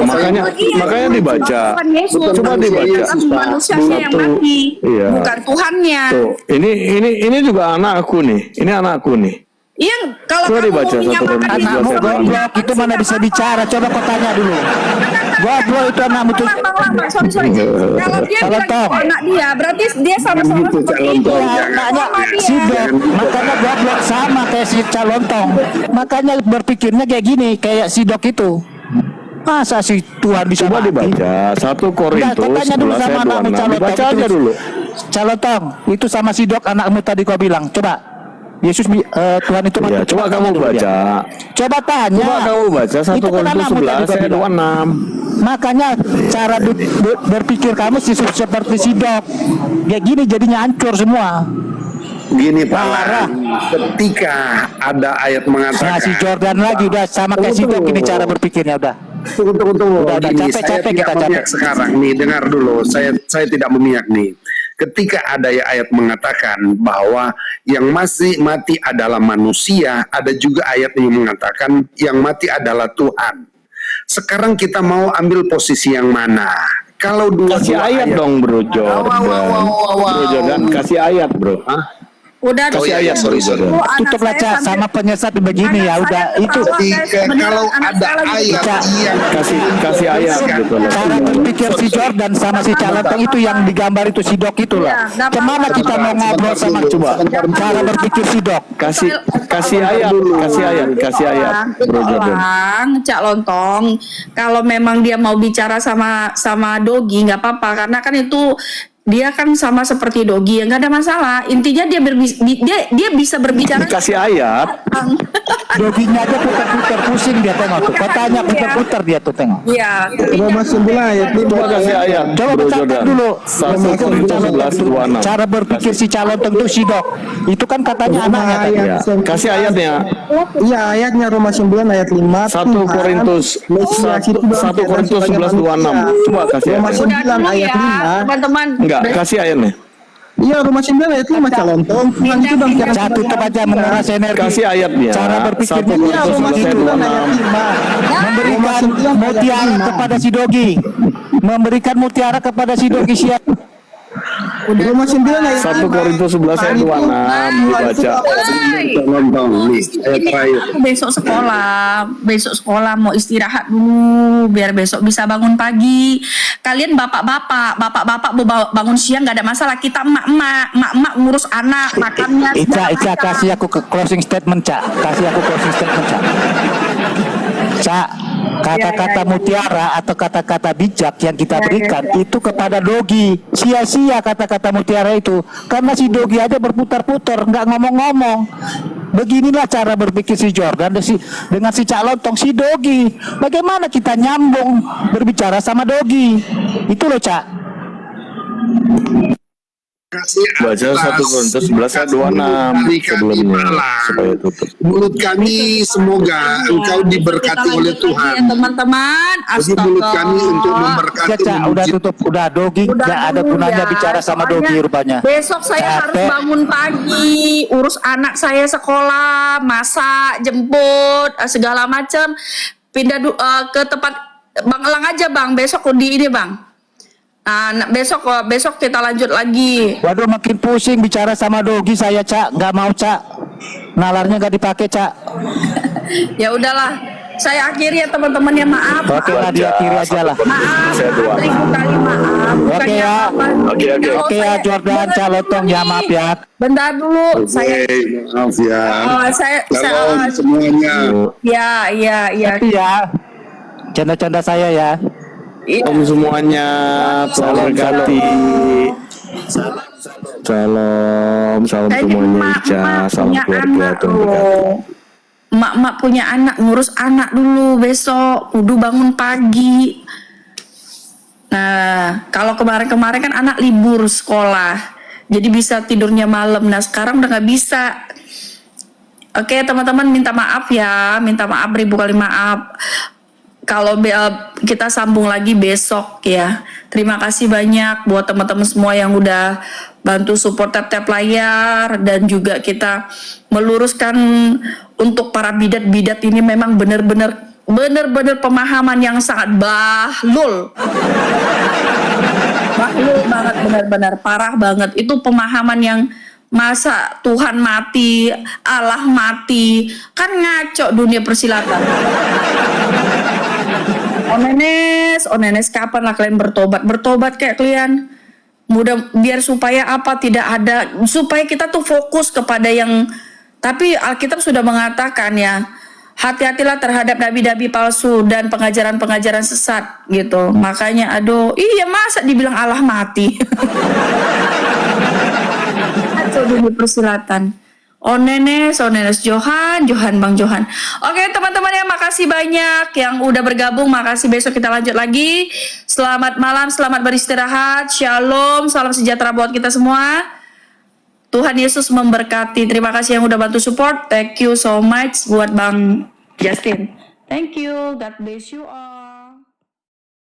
makanya dibaca. Coba dibaca. Manusianya yang mati, bukan Tuhannya. Tuh, ini juga anakku nih. Ini anakku nih. Iya, kalau coba kamu dibaca mau menyamakan anakmu goblok itu mana bisa bicara, coba kau tanya dulu. Goblok itu anakmu tuh. Sorry. Kalau dia bilang itu anak dia, berarti dia sama-sama seperti itu. Anaknya sidok, makanya goblok sama kayak si Calontong. Makanya berpikirnya kayak gini, kayak sidok itu. Masa si Tuhan bisa coba mati? Dibaca 1 Korintus 11:26. Dibaca aja dulu. Calontong, itu sama sidok anakmu tadi kau bilang. Coba. Yesus Tuhan itu ya, coba kamu baca. Coba tanya. Coba kamu baca 1 Korintus 11:26. Makanya cara berpikir kamu seperti sidok. Kayak gini jadinya hancur semua. Gini Pak, ketika ada ayat mengatakan. Nah, si Jordan lagi udah sama kayak sidok ini cara berpikirnya udah. Tunggu. Udah, Ini capek saya tidak kita memihak capek. sekarang nih. Dengar dulu, saya tidak memihak nih. Ketika ada ayat mengatakan bahwa yang masih mati adalah manusia, ada juga ayat yang mengatakan yang mati adalah Tuhan. Sekarang kita mau ambil posisi yang mana? Kalau Kasih ayat dong Bro Jordan. Bro Jordan kasih ayat bro. Hah? Udah Kasih ayat, sorry, Jordan. Tutuplah Cak sama penyesat begini ya udah itu. kalau ada ayat yang Kasih ayat gitu loh. Cara berpikir si Jordan sama si Calentong itu yang digambar itu si Dok itulah. Kemana kita mau ngobrol sama coba? Cara berpikir si Dok. Kasih ayat Bro Jordan. Cak Lontong, kalau memang dia mau bicara sama Dogi nggak apa-apa, karena kan itu dia kan sama seperti Dogi, ya nggak ada masalah. Intinya dia bisa berbicara. Kasih ayat. Doginya aja putar-putar pusing dia tengok tuh. Kotanya putar-putar dia tuh tengok. Iya. Roma 9 ayat 5. Coba kasih ayat. Coba Bro bacakan Jordan. dulu. 1 Korintus 11:26. Cara berpikir si Calentong tuh si Dok. Itu kan katanya anaknya tadi. Ya. Kasih ayatnya. Iya, ayatnya Roma 9 ayat 5. 1 Korintus 11:26. Coba kasih Roma ayatnya. 9 Udah dulu ayat ya, 5. teman-teman. Enggak, kasih ayatnya. Iya, Roma 9 ayat 5 Calentong. Tuhan itu dalam kitab Satu tutup aja menguras energi. Kasih ayatnya. Cara berpikirnya 1 Iya, Korintus Roma 9 ayat 11:26. 5. memberikan mutiara kepada si Dogi. Memberikan mutiara kepada si Dogi siap. Roma 9 ayat 1 Korintus 11 ayat 26 dibaca. Lontong nih, ayat terakhir. Aku besok sekolah mau istirahat dulu biar besok bisa bangun pagi. Kalian bapak-bapak mau bangun siang nggak ada masalah. Kita emak-emak ngurus anak makannya. Ica kasih aku ke closing statement Cak. Cak, kata-kata mutiara atau kata-kata bijak yang kita berikan itu kepada Dogi. Sia-sia kata-kata mutiara itu. Karena si Dogi aja berputar-putar, nggak ngomong-ngomong. Beginilah cara berpikir si Jordan dengan si Cak Lontong, si Dogi. Bagaimana kita nyambung berbicara sama Dogi? Itu loh Cak. Baca 1 Korintus 11 ayat 26 sebelumnya supaya tutup. Mulut kami semoga engkau diberkati oleh Tuhan. Ya, teman-teman. Jadi mulut kami untuk memberkati. Ya, Cak, udah tutup, udah Dogi, nggak ada dulu gunanya ya, bicara sama soalnya Dogi rupanya. Besok saya harus Capek. bangun pagi, urus anak saya sekolah, masak, jemput, segala macam. Pindah ke tempat Bang Elang aja Bang, besok di ini Bang. Nah, besok kita lanjut lagi. Waduh, makin pusing bicara sama Dogi saya Cak, nggak mau Cak. Nalarnya nggak dipakai Cak. Ya udahlah, saya akhiri ya teman-teman ya, maaf. Oke lah, diakhiri aja lah. Maaf, seribu kali maaf. Oke Bukannya ya. apa-apa. Oke ya Jordan, Cak Lontong ya, maaf ya. Bentar dulu, saya Maaf ya. Shalom saya semuanya. ya. Tapi ya, canda-canda saya ya. Om semuanya, salam berkati. Salam semuanya Ica, salam keluarga Tuhan berkati. Emak-emak punya anak, ngurus anak dulu besok, kudu bangun pagi. Nah, kalau kemarin-kemarin kan anak libur sekolah, jadi bisa tidurnya malam. Nah, sekarang udah nggak bisa. Oke, teman-teman, minta maaf ya, minta maaf ribu kali maaf. Kalau kita sambung lagi besok ya. Terima kasih banyak buat teman-teman semua yang udah bantu support tap-tap layar, dan juga kita meluruskan untuk para bidat-bidat ini memang benar-benar pemahaman yang sangat bahlul banget, benar-benar parah banget. Itu pemahaman yang masa Tuhan mati, Allah mati, kan ngaco dunia persilatan. Onenes, kapan lah kalian bertobat kayak kalian? Mudah biar supaya apa, tidak ada, supaya kita tuh fokus kepada yang, tapi Alkitab sudah mengatakan ya, hati-hatilah terhadap nabi-nabi palsu dan pengajaran-pengajaran sesat gitu. Makanya aduh, iya masa dibilang Allah mati. Atau dunia persilatan. Onenes, Johan, Bang Johan. Oke teman-teman ya, makasih banyak yang udah bergabung. Makasih, besok kita lanjut lagi. Selamat malam, selamat beristirahat. Shalom, salam sejahtera buat kita semua. Tuhan Yesus memberkati. Terima kasih yang udah bantu support. Thank you so much buat Bang Justin. Thank you, God bless you all.